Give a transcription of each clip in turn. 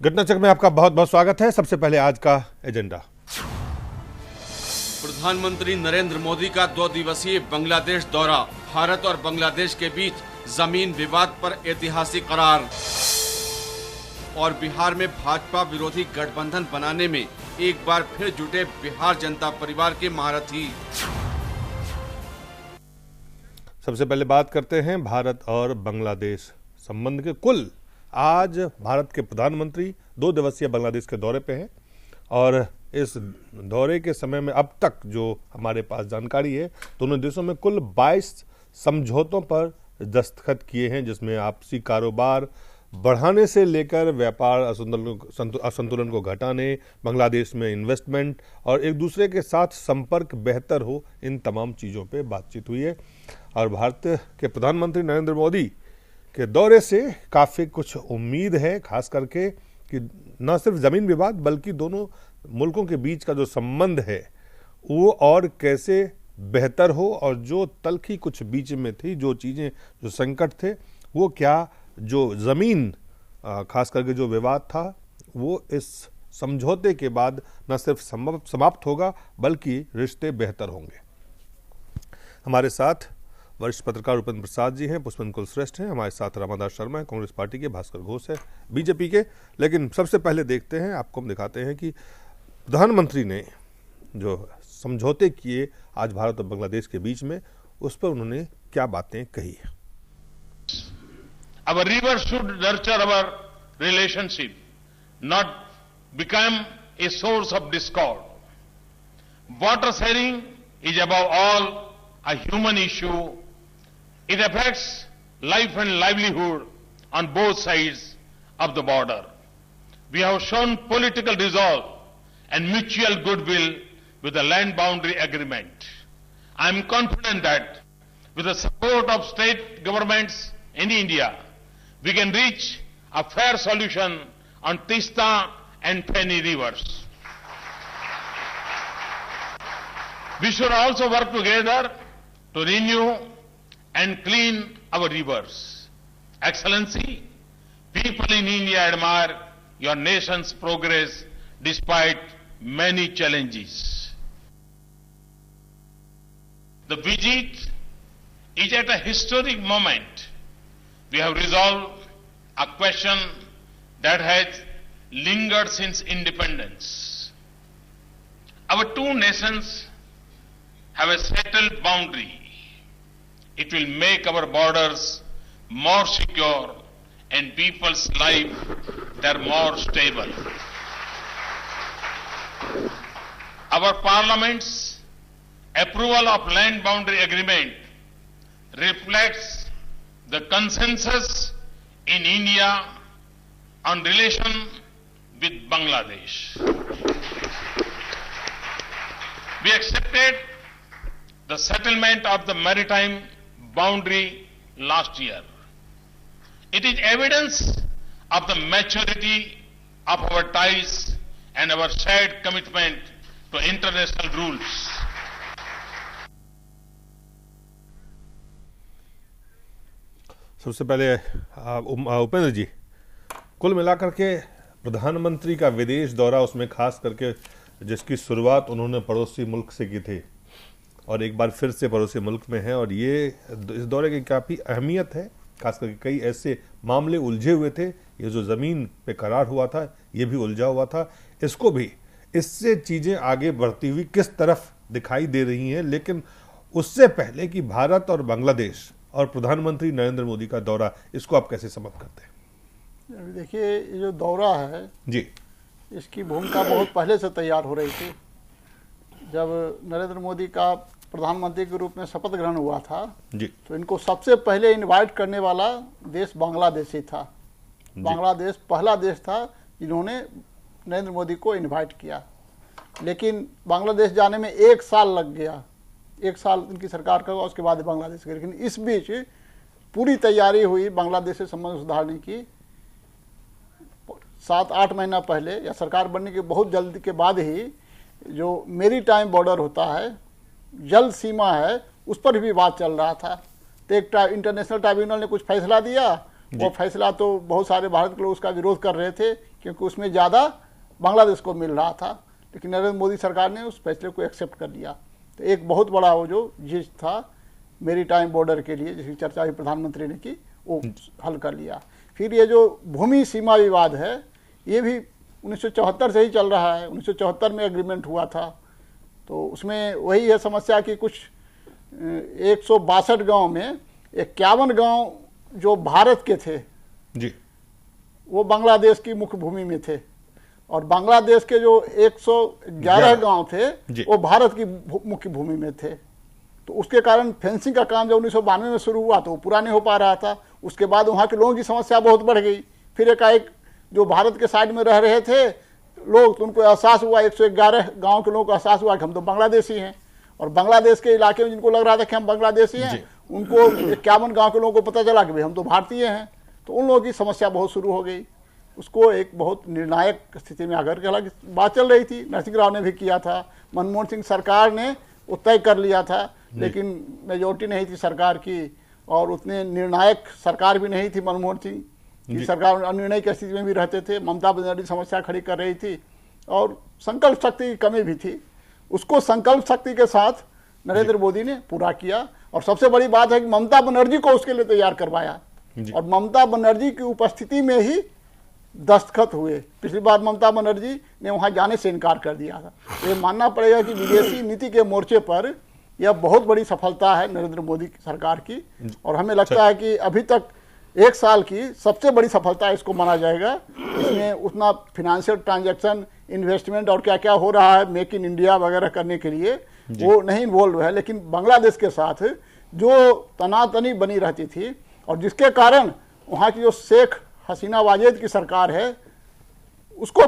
घटनाचक्र में आपका बहुत बहुत स्वागत है। सबसे पहले आज का एजेंडा। प्रधानमंत्री नरेंद्र मोदी का 2 दिवसीय बांग्लादेश दौरा, भारत और बांग्लादेश के बीच जमीन विवाद पर ऐतिहासिक करार और बिहार में भाजपा विरोधी गठबंधन बनाने में एक बार फिर जुटे बिहार जनता परिवार के महारथी। सबसे पहले बात करते हैं भारत और बांग्लादेश संबंध के। कुल आज भारत के प्रधानमंत्री 2 दिवसीय बांग्लादेश के दौरे पे हैं और इस दौरे के समय में अब तक जो हमारे पास जानकारी है, दोनों देशों में कुल 22 समझौतों पर दस्तखत किए हैं, जिसमें आपसी कारोबार बढ़ाने से लेकर व्यापार असंतुलन को घटाने, बांग्लादेश में इन्वेस्टमेंट और एक दूसरे के साथ संपर्क बेहतर हो, इन तमाम चीज़ों पे बातचीत हुई है। और भारत के प्रधानमंत्री नरेंद्र मोदी के दौरे से काफ़ी कुछ उम्मीद है, खास करके कि न सिर्फ ज़मीन विवाद बल्कि दोनों मुल्कों के बीच का जो संबंध है वो और कैसे बेहतर हो, और जो तलखी कुछ बीच में थी, जो चीज़ें, जो संकट थे, वो क्या, जो ज़मीन खास करके जो विवाद था, वो इस समझौते के बाद न सिर्फ समाप्त होगा बल्कि रिश्ते बेहतर होंगे। हमारे साथ वरिष्ठ पत्रकार उपेंद्र प्रसाद जी हैं, पुष्पेंद्र कुलश्रेष्ठ हैं, हमारे साथ रामादास शर्मा है, कांग्रेस पार्टी के, भास्कर घोष है बीजेपी के। लेकिन सबसे पहले देखते हैं, आपको हम दिखाते हैं कि प्रधानमंत्री ने जो समझौते किए आज भारत और बांग्लादेश के बीच में, उस पर उन्होंने क्या बातें कही है। Our rivers should nurture our relationship, not become a source of discord. Water sharing is above all a human issue. It affects life and livelihood on both sides of the border. We have shown political resolve and mutual goodwill with the land boundary agreement. I am confident that with the support of state governments in India, we can reach a fair solution on Tista and Feni rivers. We should also work together to renew and clean our rivers. Excellency, people in India admire your nation's progress despite many challenges. The visit is at a historic moment. We have resolved a question that has lingered since independence. Our two nations have a settled boundary. It will make our borders more secure and people's life there more stable. Our Parliament's approval of land boundary agreement reflects the consensus in India on relation with Bangladesh. We accepted the settlement of the maritime boundary last year. It is evidence of the maturity of our ties and our shared commitment to international rules. सबसे पहले उपेंद्र जी, कुल मिलाकर के प्रधानमंत्री का विदेश दौरा, उसमें खास करके जिसकी शुरुआत उन्होंने पड़ोसी मुल्क से की थी और एक बार फिर से पड़ोसी मुल्क में है, और ये इस दौरे की काफ़ी अहमियत है, खास करके कई ऐसे मामले उलझे हुए थे। ये जो ज़मीन पे करार हुआ था, ये भी उलझा हुआ था, इसको भी, इससे चीज़ें आगे बढ़ती हुई किस तरफ दिखाई दे रही हैं। लेकिन उससे पहले कि भारत और बांग्लादेश और प्रधानमंत्री नरेंद्र मोदी का दौरा, इसको आप कैसे समाप्त करते हैं? देखिए, ये जो दौरा है जी, इसकी भूमिका बहुत पहले से तैयार हो रही थी। जब नरेंद्र मोदी का प्रधानमंत्री के रूप में शपथ ग्रहण हुआ था जी, तो इनको सबसे पहले इनवाइट करने वाला देश बांग्लादेश ही था। बांग्लादेश पहला देश था जिन्होंने नरेंद्र मोदी को इनवाइट किया, लेकिन बांग्लादेश जाने में 1 साल लग गया। 1 साल उनकी सरकार का, उसके बाद बांग्लादेश गए। लेकिन इस बीच पूरी तैयारी हुई बांग्लादेश से संबंध सुधारने की। 7-8 महीना पहले या सरकार बनने के बहुत जल्दी के बाद ही जो मेरीटाइम बॉर्डर होता है, जल सीमा है, उस पर भी बात चल रहा था। तो एक इंटरनेशनल ट्राइब्यूनल ने कुछ फैसला दिया वो फैसला तो बहुत सारे भारत के लोग उसका विरोध कर रहे थे क्योंकि उसमें ज़्यादा बांग्लादेश को मिल रहा था, लेकिन नरेंद्र मोदी सरकार ने उस फैसले को एक्सेप्ट कर लिया। तो एक बहुत बड़ा वो जो जिस था मेरी टाइम बॉर्डर के लिए जिसकी चर्चा भी प्रधानमंत्री ने की, वो हल कर लिया। फिर ये जो भूमि सीमा विवाद है ये भी 1974 से ही चल रहा है। 1974 में एग्रीमेंट हुआ था, तो उसमें वही है समस्या कि कुछ 162 गांव में 51 गांव जो भारत के थे जी, वो बांग्लादेश की मुख्य भूमि में थे, और बांग्लादेश के जो 111 गांव थे वो भारत की मुख्य भूमि में थे। तो उसके कारण फेंसिंग का काम जब 1992 में शुरू हुआ तो वो पूरा नहीं हो पा रहा था। उसके बाद वहाँ के लोगों की समस्या बहुत बढ़ गई। फिर एकाएक जो भारत के साइड में रह रहे थे लोग, तो उनको एहसास हुआ, 111 गांव के लोगों को एहसास हुआ कि हम तो बांग्लादेशी हैं, और बांग्लादेश के इलाके में जिनको लग रहा था कि हम बांग्लादेशी हैं, उनको 51 गांव के लोगों को पता चला कि भाई हम तो भारतीय हैं। तो उन लोगों की समस्या बहुत शुरू हो गई। उसको एक बहुत निर्णायक स्थिति में आकर के, हालांकि बात चल रही थी, नरसिंह राव ने भी किया था, मनमोहन सिंह सरकार ने वो तय कर लिया था, लेकिन मेजोरिटी नहीं थी सरकार की, और उतने निर्णायक सरकार भी नहीं थी मनमोहन सिंह की सरकार, अनिर्णय की स्थिति में भी रहते थे। ममता बनर्जी समस्या खड़ी कर रही थी और संकल्प शक्ति की कमी भी थी। उसको संकल्प शक्ति के साथ नरेंद्र मोदी ने पूरा किया, और सबसे बड़ी बात है कि ममता बनर्जी को उसके लिए तैयार करवाया, और ममता बनर्जी की उपस्थिति में ही दस्तखत हुए। पिछली बार ममता बनर्जी ने वहां जाने से इनकार कर दिया था। तो ये मानना पड़ेगा कि विदेशी नीति के मोर्चे पर यह बहुत बड़ी सफलता है नरेंद्र मोदी सरकार की, और हमें लगता है कि अभी तक एक साल की सबसे बड़ी सफलता इसको माना जाएगा। इसमें उतना फिनेंशियल ट्रांजैक्शन, इन्वेस्टमेंट और क्या क्या हो रहा है मेक इन इंडिया वगैरह करने के लिए वो नहीं इन्वॉल्व है, लेकिन बांग्लादेश के साथ जो तनातनी बनी रहती थी, और जिसके कारण वहाँ की जो शेख हसीना वाजेद की सरकार है उसको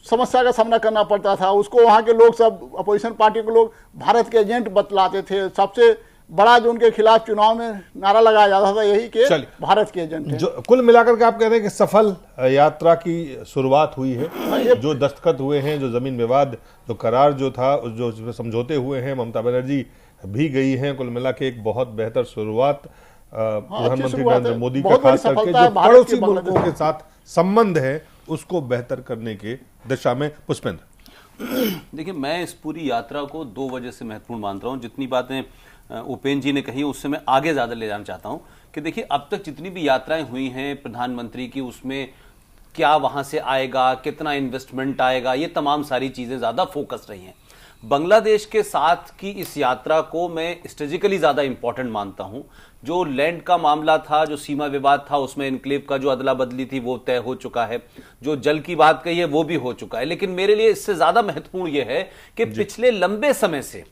समस्या का सामना करना पड़ता था। उसको वहाँ के लोग, सब अपोजिशन पार्टी के लोग भारत के एजेंट बतलाते थे। सबसे बड़ा जो उनके खिलाफ चुनाव में नारा लगाया जाता था यही कि भारत के एजेंट हैं। जो कुल मिलाकर के आप कह रहे हैं कि सफल यात्रा की शुरुआत हुई है, जो दस्तखत हुए हैं, जो जमीन विवाद, जो करार जो था, जो समझौते हुए हैं, ममता बनर्जी भी गई हैं, कुल मिला के एक बहुत बेहतर शुरुआत प्रधानमंत्री नरेंद्र मोदी का खास करके जो पड़ोसी मुल्कों के साथ संबंध है उसको बेहतर करने के दिशा में। पुष्पेंद्र, देखिए, मैं इस पूरी यात्रा को 2 वजह से महत्वपूर्ण मानता हूं। जितनी बातें उपेंद्र जी ने कही उससे मैं आगे ज्यादा ले जाना चाहता हूं कि देखिए, अब तक जितनी भी यात्राएं हुई हैं प्रधानमंत्री की, उसमें क्या वहां से आएगा, कितना इन्वेस्टमेंट आएगा, ये तमाम सारी चीजें ज्यादा फोकस रही हैं। बांग्लादेश के साथ की इस यात्रा को मैं स्ट्रेटेजिकली ज्यादा इंपॉर्टेंट मानता हूं। जो लैंड का मामला था, जो सीमा विवाद था, उसमें एनक्लेव का जो अदला बदली थी वो तय हो चुका है। जो जल की बात कही है वो भी हो चुका है। लेकिन मेरे लिए इससे ज्यादा महत्वपूर्ण यह है कि पिछले लंबे समय से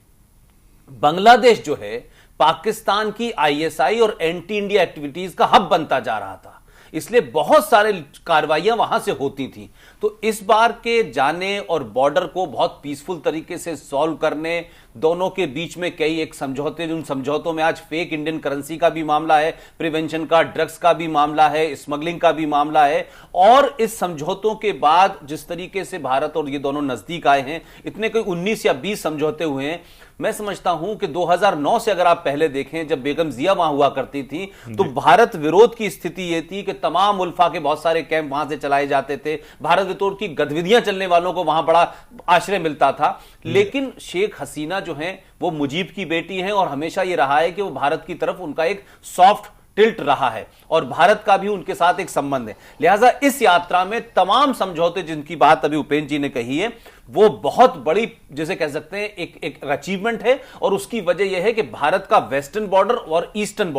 बांग्लादेश जो है पाकिस्तान की आईएसआई और एंटी इंडिया एक्टिविटीज का हब बनता जा रहा था, इसलिए बहुत सारे कार्रवाइयां वहां से होती थी। तो इस बार के जाने और बॉर्डर को बहुत पीसफुल तरीके से सॉल्व करने, दोनों के बीच में कई एक समझौते, उन समझौतों में आज फेक इंडियन करेंसी का भी मामला है, प्रिवेंशन का, ड्रग्स का भी मामला है, स्मगलिंग का भी मामला है। और इस समझौतों के बाद जिस तरीके से भारत और ये दोनों नजदीक आए हैं, इतने कोई 19 या 20 समझौते हुए हैं। मैं समझता हूं कि 2009 से अगर आप पहले देखें, जब बेगम जिया वहां हुआ करती थी, तो भारत विरोध की स्थिति यह थी कि तमाम मुल्फा के बहुत सारे कैंप वहां से चलाए जाते थे, भारत विरोध की गतिविधियां चलने वालों को वहां बड़ा आश्रय मिलता था। लेकिन शेख हसीना जो हैं वो मुजीब की बेटी हैं, और हमेशा यह रहा है कि वो भारत की तरफ उनका एक सॉफ्ट टिल्ट रहा है, और भारत का भी उनके साथ एक संबंध है। लिहाजा इस यात्रा में तमाम समझौते जिनकी बात अभी उपेंद्र जी ने कही है, वो बहुत बड़ी, जैसे कह सकते हैं, एक अचीवमेंट है। और उसकी वजह यह है कि भारत का वेस्टर्न बॉर्डर और ईस्टर्न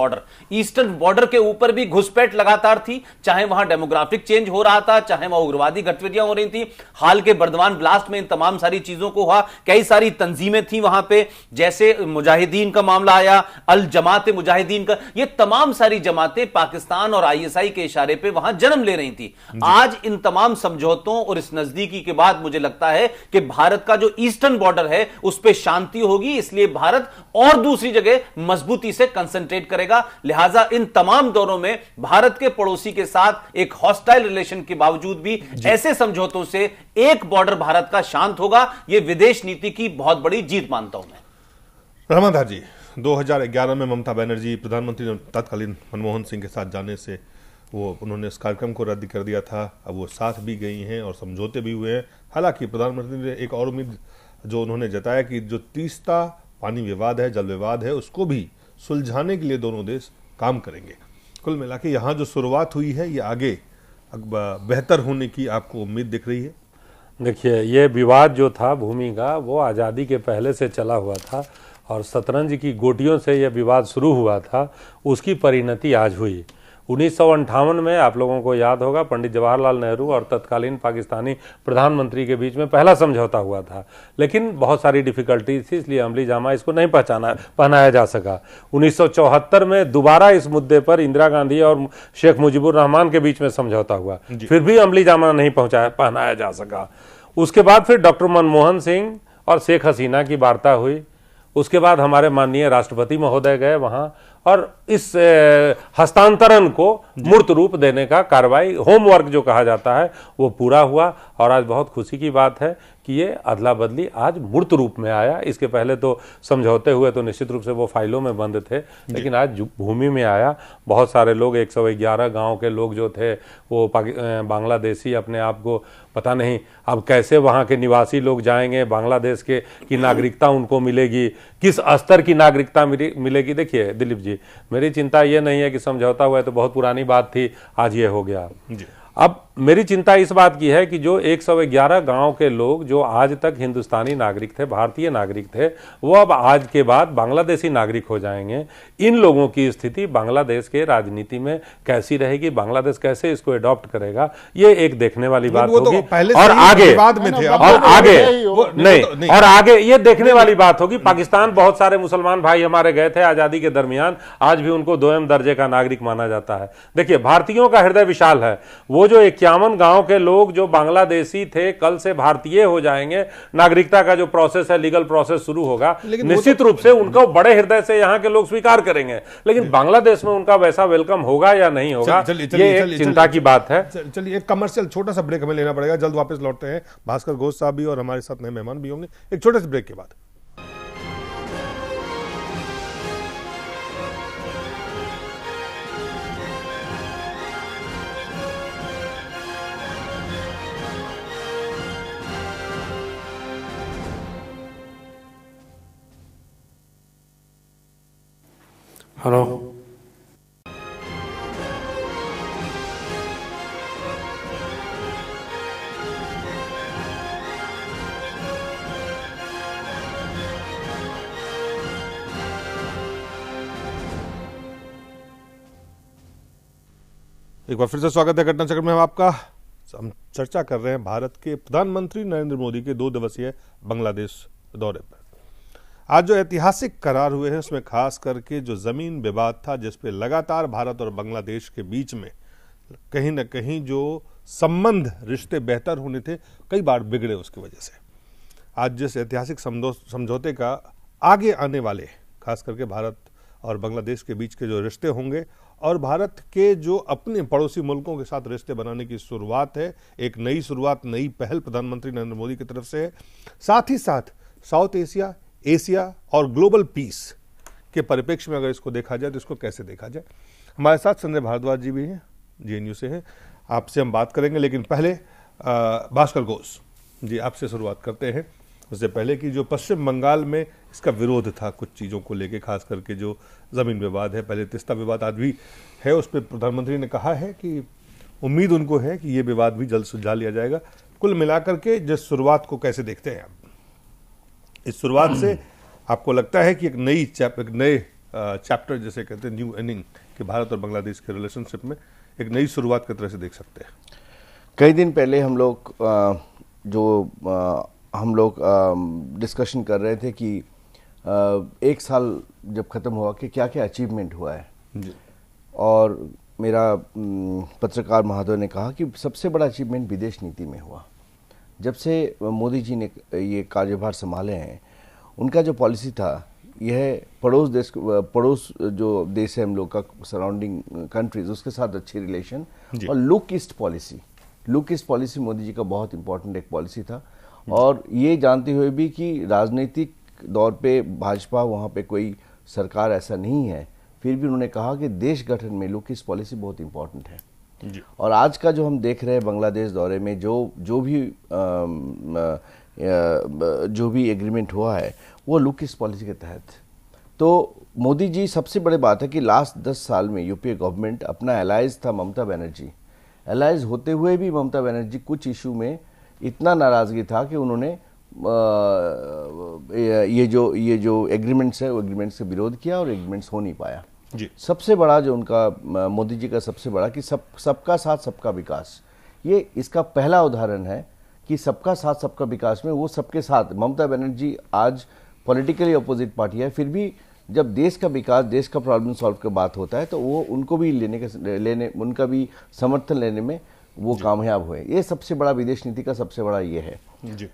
बॉर्डर के ऊपर भी घुसपैठ लगातार थी, चाहे वहां डेमोग्राफिक चेंज हो रहा था, चाहे वहां उग्रवादी गतिविधियां हो रही थी। हाल के बर्दवान ब्लास्ट में इन तमाम सारी चीजों को हुआ। कई सारी तंजीमें थी वहां पे, जैसे मुजाहिदीन का मामला आया, अल जमात मुजाहिदीन का, ये तमाम सारी जमातें पाकिस्तान और आईएसआई के इशारे पे वहां जन्म ले रही थी। आज इन तमाम समझौतों और इस नजदीकी के बाद मुझे लगता है कि भारत का जो ईस्टर्न बॉर्डर है उस पे शांति होगी, इसलिए भारत और दूसरी जगह मजबूती से कंसंट्रेट करेगा। लिहाजा इन तमाम दौरों में भारत के पड़ोसी के साथ एक हॉस्टाइल रिलेशन के बावजूद भी ऐसे समझौतों से एक बॉर्डर भारत का शांत होगा। यह विदेश नीति की बहुत बड़ी जीत मानता हूं मैं। रहमान जी, 2011 में ममता बनर्जी प्रधानमंत्री तत्कालीन मनमोहन सिंह के साथ जाने से वो उन्होंने इस कार्यक्रम को रद्द कर दिया था, अब वो साथ भी गई हैं और समझौते भी हुए हैं। हालांकि प्रधानमंत्री ने एक और उम्मीद जो उन्होंने जताया कि जो तीस्ता पानी विवाद है, जल विवाद है, उसको भी सुलझाने के लिए दोनों देश काम करेंगे। कुल मिला के यहाँ जो शुरुआत हुई है ये आगे बेहतर होने की आपको उम्मीद दिख रही है? देखिए, ये विवाद जो था भूमि का वो आज़ादी के पहले से चला हुआ था और शतरंज की गोटियों से यह विवाद शुरू हुआ था, उसकी परिणति आज हुई। 1958 में आप लोगों को याद होगा पंडित जवाहरलाल नेहरू और तत्कालीन पाकिस्तानी प्रधानमंत्री के बीच में पहला समझौता हुआ था, लेकिन बहुत सारी डिफिकल्टी थी, इसलिए अमली जामा इसको नहीं पहनाया जा सका। 1974 में दोबारा इस मुद्दे पर इंदिरा गांधी और शेख मुजीबुर रहमान के बीच में समझौता हुआ, फिर भी अमली जामा नहीं पहनाया जा सका। उसके बाद फिर डॉक्टर मनमोहन सिंह और शेख हसीना की वार्ता हुई। उसके बाद हमारे माननीय राष्ट्रपति महोदय गए वहां और इस हस्तांतरण को मूर्त रूप देने का कार्रवाई, होमवर्क जो कहा जाता है, वो पूरा हुआ। और आज बहुत खुशी की बात है कि ये अदला बदली आज मूर्त रूप में आया। इसके पहले तो समझौते हुए तो निश्चित रूप से वो फाइलों में बंद थे, लेकिन आज भूमि में आया। बहुत सारे लोग 111 गांव के लोग जो थे वो बांग्लादेशी अपने आप को, पता नहीं अब कैसे वहाँ के निवासी लोग जाएंगे, बांग्लादेश के की नागरिकता उनको मिलेगी, किस स्तर की नागरिकता मिलेगी। देखिए दिलीप जी, मेरी चिंता ये नहीं है कि समझौता हुआ है तो बहुत पुरानी बात थी, आज ये हो गया। अब मेरी चिंता इस बात की है कि जो 111 गांव के लोग जो आज तक हिंदुस्तानी नागरिक थे, भारतीय नागरिक थे, वो अब आज के बाद बांग्लादेशी नागरिक हो जाएंगे। इन लोगों की स्थिति बांग्लादेश के राजनीति में कैसी रहेगी, बांग्लादेश कैसे इसको अडॉप्ट करेगा, ये एक देखने वाली बात होगी। और आगे ये देखने वाली बात होगी। पाकिस्तान, बहुत सारे मुसलमान भाई हमारे गए थे आजादी के दरमियान, आज भी उनको दोयम दर्जे का नागरिक माना जाता है। देखिए, भारतीयों का हृदय विशाल है। वो जो 51 गांव के लोग जो बांग्लादेशी थे कल से भारतीय हो जाएंगे, नागरिकता का जो प्रोसेस है, लीगल प्रोसेस शुरू होगा, निश्चित रूप से उनको बड़े हृदय से यहाँ के लोग स्वीकार करेंगे। लेकिन बांग्लादेश में उनका वैसा वेलकम होगा या नहीं होगा, ये एक चिंता की बात है। चलिए, एक कमर्शियल छोटा सा ब्रेक हमें लेना पड़ेगा, जल्द वापस लौटते हैं। भास्कर घोष साहब भी और हमारे साथ नए मेहमान भी होंगे, एक छोटे से ब्रेक के बाद। हेलो, एक बार फिर से स्वागत है घटना चक्र में। हम आपका हम चर्चा कर रहे हैं भारत के प्रधानमंत्री नरेंद्र मोदी के 2 दिवसीय बांग्लादेश दौरे पर। आज जो ऐतिहासिक करार हुए हैं उसमें खास करके जो जमीन विवाद था, जिस पे लगातार भारत और बांग्लादेश के बीच में कहीं ना कहीं जो संबंध, रिश्ते बेहतर होने थे, कई बार बिगड़े उसकी वजह से। आज जिस ऐतिहासिक समझौते का आगे आने वाले, खास करके भारत और बांग्लादेश के बीच के जो रिश्ते होंगे और भारत के जो अपने पड़ोसी मुल्कों के साथ रिश्ते बनाने की शुरुआत है, एक नई शुरुआत, नई पहल प्रधानमंत्री नरेंद्र मोदी की तरफ से है। साथ ही साथ साउथ एशिया, एशिया और ग्लोबल पीस के परिप्रेक्ष्य में अगर इसको देखा जाए तो इसको कैसे देखा जाए। हमारे साथ संजय भारद्वाज जी भी हैं, जेएनयू से हैं, आपसे हम बात करेंगे। लेकिन पहले भास्कर घोष जी, आपसे शुरुआत करते हैं। उससे पहले कि जो पश्चिम बंगाल में इसका विरोध था कुछ चीज़ों को लेके, खास करके जो ज़मीन विवाद है, पहले तीस्ता विवाद आज भी है, उस पर प्रधानमंत्री ने कहा है कि उम्मीद उनको है कि ये विवाद भी जल्द सुलझा लिया जाएगा। कुल मिलाकर के जिस शुरुआत को कैसे देखते हैं आप? इस शुरुआत से आपको लगता है कि एक नए चैप्टर जिसे कहते हैं, न्यू इनिंग, कि भारत और बांग्लादेश के रिलेशनशिप में एक नई शुरुआत की तरह से देख सकते हैं? कई दिन पहले हम लोग डिस्कशन कर रहे थे कि एक साल जब ख़त्म हुआ कि क्या क्या अचीवमेंट हुआ है जी। और मेरा पत्रकार महोदय ने कहा कि सबसे बड़ा अचीवमेंट विदेश नीति में हुआ। जब से मोदी जी ने ये कार्यभार संभाले हैं, उनका जो पॉलिसी था, यह पड़ोस जो देश है हम लोग का, सराउंडिंग कंट्रीज, उसके साथ अच्छी रिलेशन, और look east policy Modi ji का बहुत इंपॉर्टेंट एक पॉलिसी था। और ये जानते हुए भी कि राजनीतिक दौर पे भाजपा वहाँ पे कोई सरकार ऐसा नहीं है, फिर भी उन्होंने कहा कि देश गठन में लुक ईस्ट पॉलिसी बहुत इंपॉर्टेंट है। और आज का जो हम देख रहे हैं बांग्लादेश दौरे में जो भी एग्रीमेंट हुआ है वो लुक-इस पॉलिसी के तहत। तो मोदी जी, सबसे बड़ी बात है कि लास्ट 10 साल में यूपीए गवर्नमेंट अपना एलाइज था ममता बनर्जी, एलाइज होते हुए भी ममता बनर्जी कुछ इशू में इतना नाराजगी था कि उन्होंने ये जो एग्रीमेंट्स है वो एग्रीमेंट्स का विरोध किया और एग्रीमेंट्स हो नहीं पाया जी। सबसे बड़ा जो उनका मोदी जी का सबसे बड़ा कि सबका साथ सबका विकास, ये इसका पहला उदाहरण है कि सबका साथ सबका विकास में वो सबके साथ। ममता बनर्जी आज पॉलिटिकली अपोजिट पार्टी है, फिर भी जब देश का विकास, देश का प्रॉब्लम सॉल्व का बात होता है तो वो उनको भी उनका भी समर्थन लेने में वो कामयाब हुए। ये सबसे बड़ा विदेश नीति का सबसे बड़ा ये है जी।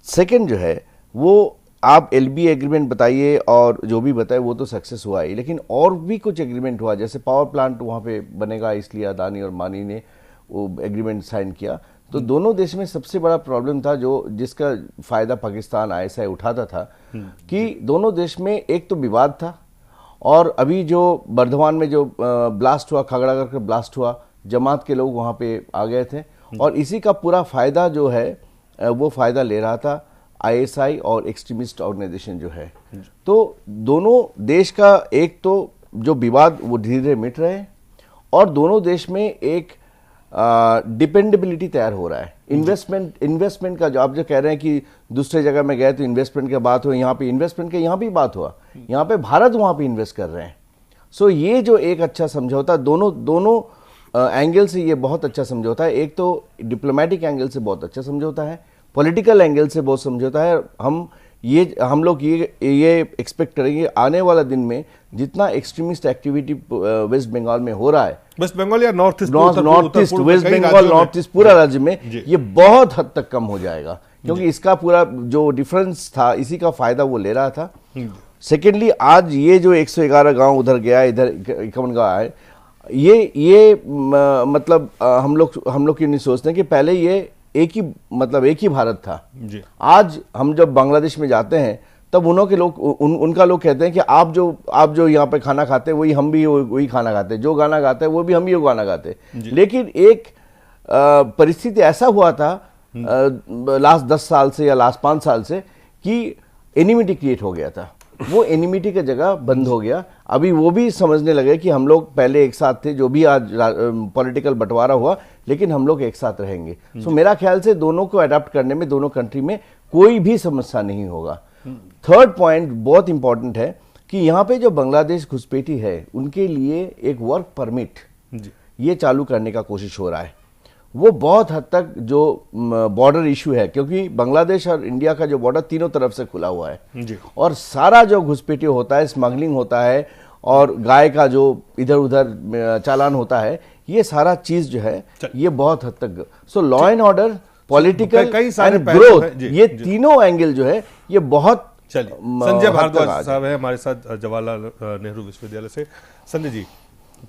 सेकंड जो है वो आप एलबी एग्रीमेंट बताइए और जो भी बताए वो तो सक्सेस हुआ ही, लेकिन और भी कुछ एग्रीमेंट हुआ, जैसे पावर प्लांट वहाँ पे बनेगा, इसलिए अदानी और मानी ने वो एग्रीमेंट साइन किया। तो दोनों देश में सबसे बड़ा प्रॉब्लम था जो जिसका फायदा पाकिस्तान आईएसआई उठाता था कि दोनों देश में एक तो विवाद था, और अभी जो बर्धमान में जो ब्लास्ट हुआ, खगड़ागढ़ का ब्लास्ट हुआ, जमात के लोग वहाँ पे आ गए थे और इसी का पूरा फायदा जो है वो फायदा ले रहा था आईएसआई और एक्सट्रीमिस्ट ऑर्गेनाइजेशन जो है। तो दोनों देश का एक तो जो विवाद वो धीरे धीरे मिट रहे हैं और दोनों देश में एक डिपेंडेबिलिटी तैयार हो रहा है। इन्वेस्टमेंट का जो आप जो कह रहे हैं कि दूसरे जगह में गए तो इन्वेस्टमेंट की बात हुई, यहाँ पे इन्वेस्टमेंट की यहाँ भी बात हुआ, यहाँ पे भारत वहाँ पे इन्वेस्ट कर रहे हैं। सो ये जो एक अच्छा समझौता दोनों एंगल से ये बहुत अच्छा समझौता है। एक तो डिप्लोमेटिक एंगल से बहुत अच्छा समझौता है, पॉलिटिकल एंगल से बहुत समझौता है। हम लोग ये एक्सपेक्ट करेंगे आने वाला दिन में जितना एक्सट्रीमिस्ट एक्टिविटी वेस्ट बंगाल में हो रहा है, वेस्ट बंगाल या north east, West Bengal, north east, पूरा राज्य में ये बहुत हद तक कम हो जाएगा, क्योंकि इसका पूरा जो डिफरेंस था इसी का फायदा वो ले रहा था। सेकेंडली, आज ये जो 111 गांव उधर गया, इधर 51 गांव आए, ये मतलब हम लोग क्यों नहीं सोचते कि पहले ये एक ही भारत था जी। आज हम जब बांग्लादेश में जाते हैं तब उनका लोग कहते हैं कि आप जो यहाँ पे खाना खाते हैं वही हम भी वही खाना खाते हैं, जो गाना गाते हैं वो भी हम ही वो गाना गाते हैं। लेकिन एक परिस्थिति ऐसा हुआ था लास्ट 10 साल से या लास्ट 5 साल से कि एनिमिटी क्रिएट हो गया था, वो एनिमिटी की जगह बंद हो गया। अभी वो भी समझने लगे कि हम लोग पहले एक साथ थे, जो भी आज पॉलिटिकल बंटवारा हुआ, लेकिन हम लोग एक साथ रहेंगे। सो मेरा ख्याल से दोनों को अडॉप्ट करने में दोनों कंट्री में कोई भी समस्या नहीं होगा। थर्ड पॉइंट बहुत इंपॉर्टेंट है कि यहाँ पे जो बांग्लादेश घुसपैठी है उनके लिए एक वर्क परमिट ये चालू करने का कोशिश हो रहा है। वो बहुत हद तक जो बॉर्डर इशू है, क्योंकि बांग्लादेश और इंडिया का जो बॉर्डर तीनों तरफ से खुला हुआ है जी। और सारा जो घुसपैठी होता है, स्मगलिंग होता है और गाय का जो इधर उधर चालान होता है, ये सारा चीज जो है ये बहुत हद तक, so law and order, political and growth, ये तीनों एंगल जो है ये बहुत। चलिए, संजय भारद्वाज साहब है हमारे साथ जवाहरलाल नेहरू विश्वविद्यालय से। संजय जी,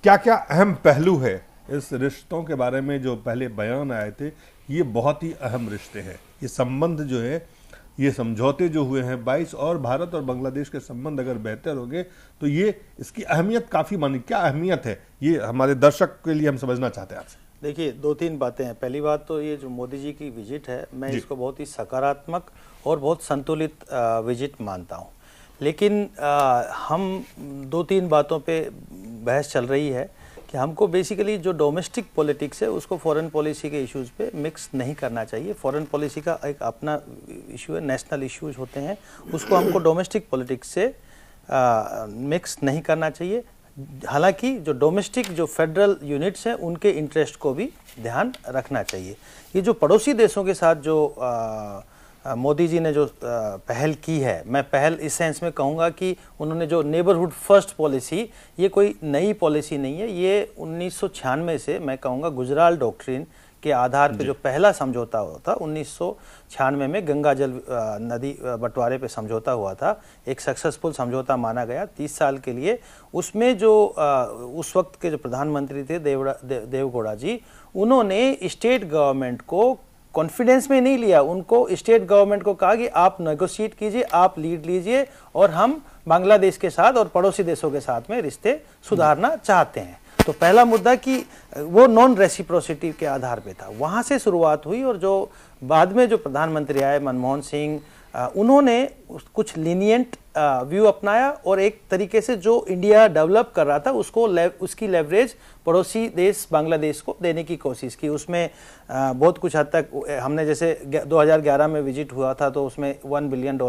क्या क्या अहम पहलू है इस रिश्तों के बारे में जो पहले बयान आए थे? ये बहुत ही अहम रिश्ते हैं, ये संबंध जो है, ये समझौते जो हुए हैं 22, और भारत और बांग्लादेश के संबंध अगर बेहतर होंगे तो ये इसकी अहमियत काफी मानी। क्या अहमियत है ये हमारे दर्शक के लिए हम समझना चाहते हैं आपसे। देखिए, 2-3 बातें हैं। पहली बात तो ये जो मोदी जी की विजिट है, मैं इसको बहुत ही सकारात्मक और बहुत संतुलित विजिट मानता हूँ। लेकिन हम 2-3 बातों पे बहस चल रही है कि हमको बेसिकली जो डोमेस्टिक पॉलिटिक्स है उसको फॉरेन पॉलिसी के इश्यूज पे मिक्स नहीं करना चाहिए। फॉरेन पॉलिसी का एक अपना इशू है, नेशनल इश्यूज होते हैं, उसको हमको डोमेस्टिक पॉलिटिक्स से मिक्स नहीं करना चाहिए। हालांकि जो डोमेस्टिक जो फेडरल यूनिट्स हैं उनके इंटरेस्ट को भी ध्यान रखना चाहिए। ये जो पड़ोसी देशों के साथ जो मोदी जी ने जो पहल की है, मैं पहल इस सेंस में कहूँगा कि उन्होंने जो नेबरहुड फर्स्ट पॉलिसी, ये कोई नई पॉलिसी नहीं है, ये 1996 से मैं कहूँगा गुजराल डॉक्ट्रिन के आधार पे जो पहला समझौता हुआ था 1996 में गंगा जल नदी बंटवारे पे समझौता हुआ था, एक सक्सेसफुल समझौता माना गया 30 साल के लिए। उसमें जो उस वक्त के जो प्रधानमंत्री थे देवगौड़ा जी, उन्होंने स्टेट गवर्नमेंट को कॉन्फिडेंस में नहीं लिया, उनको स्टेट गवर्नमेंट को कहा कि आप नेगोशिएट कीजिए, आप लीड लीजिए और हम बांग्लादेश के साथ और पड़ोसी देशों के साथ में रिश्ते सुधारना चाहते हैं। तो पहला मुद्दा कि वो नॉन रेसिप्रोसिटी के आधार पे था, वहाँ से शुरुआत हुई। और जो बाद में जो प्रधानमंत्री आए मनमोहन सिंह, उन्होंने कुछ लीनियंट व्यू अपनाया और एक तरीके से जो इंडिया डेवलप कर रहा था उसको उसकी लेवरेज पड़ोसी देश बांग्लादेश को देने की कोशिश की। उसमें बहुत कुछ हद तक हमने, जैसे 2011 में विजिट हुआ था तो उसमें $1 बिलियन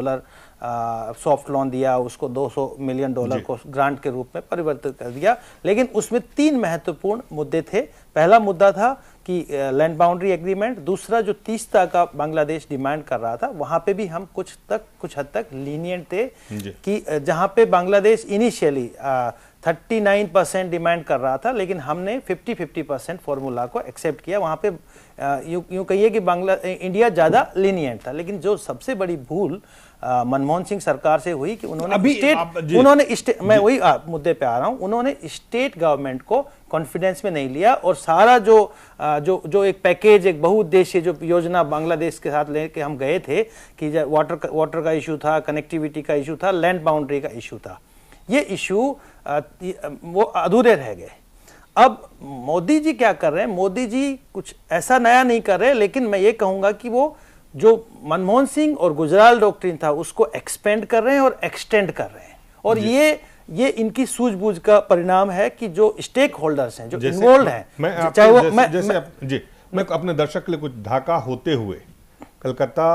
सॉफ्ट लोन दिया, उसको $200 मिलियन को ग्रांट के रूप में परिवर्तित कर दिया। लेकिन उसमें 3 महत्वपूर्ण मुद्दे थे। पहला मुद्दा था कि लैंड बाउंड्री एग्रीमेंट, दूसरा जो 30ता का बांग्लादेश डिमांड कर रहा था, वहां पे भी हम कुछ हद तक लीनियंट थे कि जहां पे बांग्लादेश इनिशियली 39% डिमांड कर रहा था, लेकिन हमने 50-50% फॉर्मूला को एक्सेप्ट किया। वहां पे यूं कहिए कि इंडिया ज्यादा लीनियंट था। लेकिन जो सबसे बड़ी भूल मनमोहन सिंह सरकार से हुई कि उन्होंने मैं वही मुद्दे पे आ रहा हूं, उन्होंने स्टेट गवर्नमेंट को कॉन्फिडेंस में नहीं लिया और सारा जो एक पैकेज, एक बहुउद्देशीय जो योजना बांग्लादेश के साथ लेके हम गए थे कि वाटर का इशू था, कनेक्टिविटी का इशू था, लैंड बाउंड्री का इशू था, ये इशू वो अधूरे रह गए। अब मोदी जी क्या कर रहे हैं? मोदी जी कुछ ऐसा नया नहीं कर रहे, लेकिन मैं ये कहूंगा कि वो जो मनमोहन सिंह और गुजराल डॉक्ट्रिन था उसको एक्सपेंड कर रहे हैं और एक्सटेंड कर रहे हैं। और ये इनकी सूझबूझ का परिणाम है कि जो स्टेक होल्डर्स हैं, जो इन्वॉल्व हैं, चाहे वो मैं अपने दर्शक के लिए कुछ, ढाका होते हुए कलकत्ता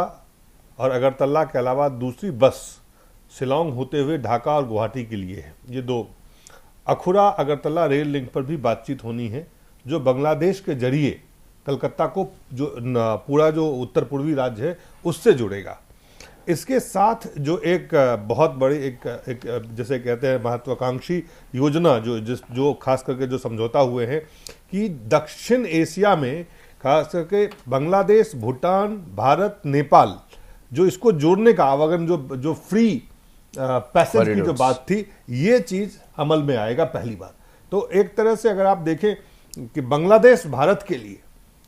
और अगरतला के अलावा दूसरी बस शिलोंग होते हुए ढाका और गुवाहाटी के लिए है। ये 2 अखुरा अगरतला रेल लिंक पर भी बातचीत होनी है, जो बांग्लादेश के जरिए कलकत्ता को जो पूरा जो उत्तर पूर्वी राज्य है उससे जुड़ेगा। इसके साथ जो एक बहुत बड़ी एक जैसे कहते हैं महत्वाकांक्षी योजना जो खास करके जो समझौता हुए हैं कि दक्षिण एशिया में खास करके बांग्लादेश, भूटान, भारत, नेपाल, जो इसको जोड़ने का आवागमन जो फ्री पैसेज की जो बात थी, ये चीज अमल में आएगा पहली बार। तो एक तरह से अगर आप देखें कि बांग्लादेश भारत के लिए,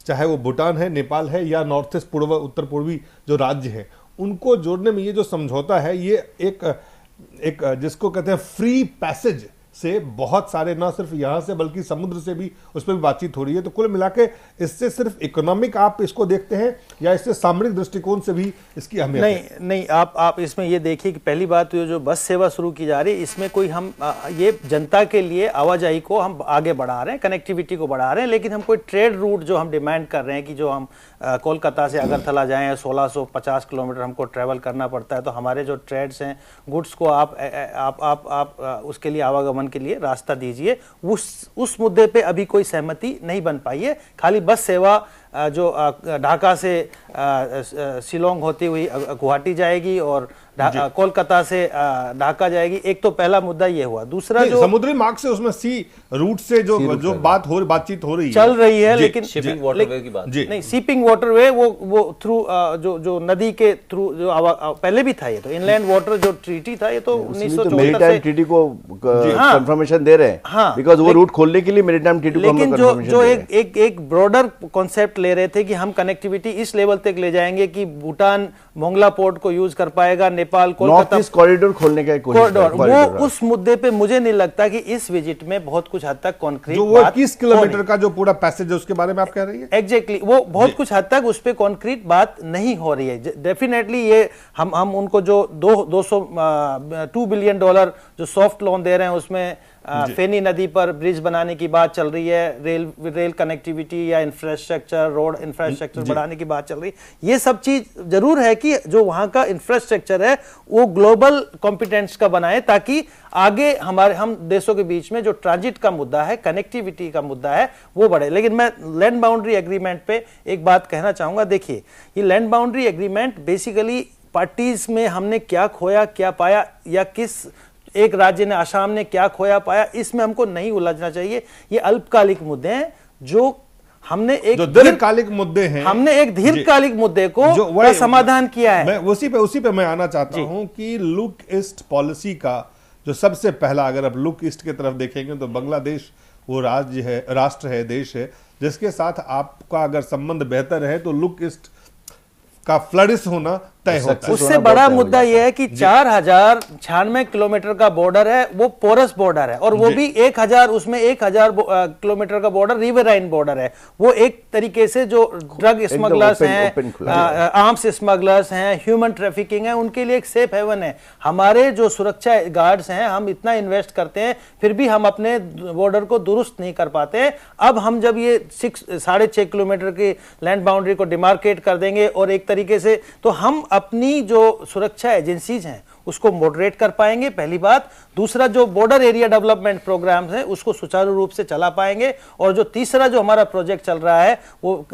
चाहे वो भूटान है, नेपाल है या नॉर्थ ईस्ट उत्तर पूर्वी जो राज्य हैं, उनको जोड़ने में ये जो समझौता है, ये एक जिसको कहते हैं फ्री पैसेज से बहुत सारे, ना सिर्फ यहाँ से बल्कि समुद्र से भी उस पर भी बातचीत हो रही है। तो कुल मिला के इससे सिर्फ इकोनॉमिक आप इसको देखते हैं या इससे सामरिक दृष्टिकोण से भी इसकी अहमियत है? नहीं, आप इसमें ये देखिए कि पहली बात तो जो बस सेवा शुरू की जा रही है, इसमें कोई हम ये जनता के लिए आवाजाही को हम आगे बढ़ा रहे हैं, कनेक्टिविटी को बढ़ा रहे हैं, लेकिन हम कोई ट्रेड रूट जो हम डिमांड कर रहे हैं कि जो हम कोलकाता से अगरतला जाएं, 1650 किलोमीटर हमको ट्रेवल करना पड़ता है, तो हमारे जो ट्रेड्स हैं, गुड्स को आप उसके लिए आवागमन के लिए रास्ता दीजिए। उस मुद्दे पे अभी कोई सहमति नहीं बन पाई है। खाली बस सेवा जो ढाका से शिलोंग होती हुई गुवाहाटी जाएगी और कोलकाता से ढाका जाएगी। एक तो पहला मुद्दा ये हुआ। दूसरा जो समुद्री मार्ग से उसमें सी रूट से जो बातचीत हो रही है, चल रही है, लेकिन शिपिंग वाटरवे की बात नहीं, शिपिंग वाटरवे वो थ्रू जो नदी के थ्रू जो पहले भी था, ये तो इनलैंड वाटर जो ट्रीटी था, ये तो 1974 मेरीटाइम ट्रीटी को कंफर्मेशन दे रहे हैं, बिकॉज़ वो रूट खोलने के लिए मेरीटाइम ट्रीटी को लेकिन जो एक ब्रॉडर कॉन्सेप्ट ले रहे थे कि हम कनेक्टिविटी इस लेवल तक ले जाएंगे कि भूटान मोंगला पोर्ट को यूज कर पाएगा, नेपाल कोलकाता कॉरिडोर खोलने का कॉरिडोर, वो उस मुद्दे पे मुझे नहीं लगता कि इस विजिट में बहुत कुछ हद तक कॉन्क्रीट जो वो 21 किलोमीटर का जो पूरा पैसेज है उसके बारे में आप कह रही है। एग्जैक्टली, वो बहुत कुछ हद तक उस पे कॉन्क्रीट बात नहीं हो रही है। डेफिनेटली ये हम उनको जो 2 बिलियन डॉलर जो सॉफ्ट लोन दे रहे हैं, उसमें फेनी नदी पर ब्रिज बनाने की बात चल रही है, रेल कनेक्टिविटी या इंफ्रास्ट्रक्चर, रोड इंफ्रास्ट्रक्चर बढ़ाने की बात चल रही है। ये सब चीज जरूर है कि जो वहां का इंफ्रास्ट्रक्चर है वो ग्लोबल कॉम्पिटेंस का बनाए, ताकि आगे हम देशों के बीच में जो ट्रांजिट का मुद्दा है, कनेक्टिविटी का मुद्दा है, वो बढ़े। लेकिन मैं लैंड बाउंड्री एग्रीमेंट पे एक बात कहना चाहूंगा। देखिए, ये land boundary agreement basically parties में हमने क्या खोया क्या पाया, या किस एक राज्य ने, आसाम ने क्या खोया पाया, इसमें हमको नहीं उलझना चाहिए। ये अल्पकालिक मुद्दे हैं जो हमने एक दीर्घकालिक मुद्दे हैं, हमने एक दीर्घकालिक मुद्दे को समाधान किया है। मैं उसी पे मैं आना चाहता हूं कि लुक ईस्ट पॉलिसी का जो सबसे पहला, अगर आप लुक ईस्ट की तरफ देखेंगे तो बांग्लादेश वो राज्य है, राष्ट्र है, देश है, जिसके साथ आपका अगर संबंध बेहतर है तो लुक ईस्ट का फ्लरिश होना तय होता है। उससे बड़ा मुद्दा यह है कि 4096 किलोमीटर का बॉर्डर है, वो पोरस बॉर्डर है, और वो भी 1000 उसमें 1000 किलोमीटर का बॉर्डर रिवराइन बॉर्डर है। वो एक तरीके से जो ड्रग स्मगलर्स हैं, आर्म्स स्मगलर्स हैं, ह्यूमन ट्रैफिकिंग है, उनके लिए एक सेफ हेवन है। हमारे जो सुरक्षा गार्ड्स हैं, हम इतना इन्वेस्ट करते हैं फिर भी हम अपने बॉर्डर को दुरुस्त नहीं कर पाते। अब हम जब ये 6.5 किलोमीटर की लैंड बाउंड्री को डिमार्केट कर देंगे और एक तरीके से, तो हम अपनी जो सुरक्षा एजेंसीज हैं उसको मॉडरेट कर पाएंगे, पहली बात। दूसरा, जो बॉर्डर एरिया डेवलपमेंट प्रोग्राम्स हैं उसको सुचारू रूप से चला पाएंगे। और जो तीसरा जो हमारा प्रोजेक्ट चल रहा है वो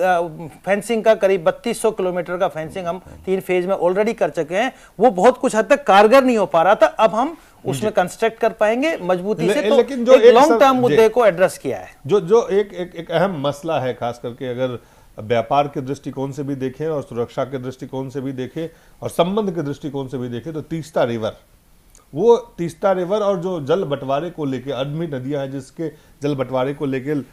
फेंसिंग का, करीब 3200 किलोमीटर का फेंसिंग हम 3 फेज में ऑलरेडी कर चुके हैं। वो बहुत कुछ हद तक कारगर नहीं हो पा रहा था, अब हम उसमें कंस्ट्रक्ट कर पाएंगे मजबूती से। तो लेकिन जो एक लॉन्ग टर्म मुद्दे को एड्रेस किया है। जो एक अहम मसला है, खास करके अगर व्यापार के दृष्टिकोण से भी देखें और सुरक्षा के दृष्टिकोण से भी देखें और संबंध के दृष्टिकोण से भी देखें, तो तीस्ता रिवर, वो तीस्ता रिवर और जो जल बंटवारे को लेकर, अदमी नदियां हैं जिसके जल बंटवारे को लेकर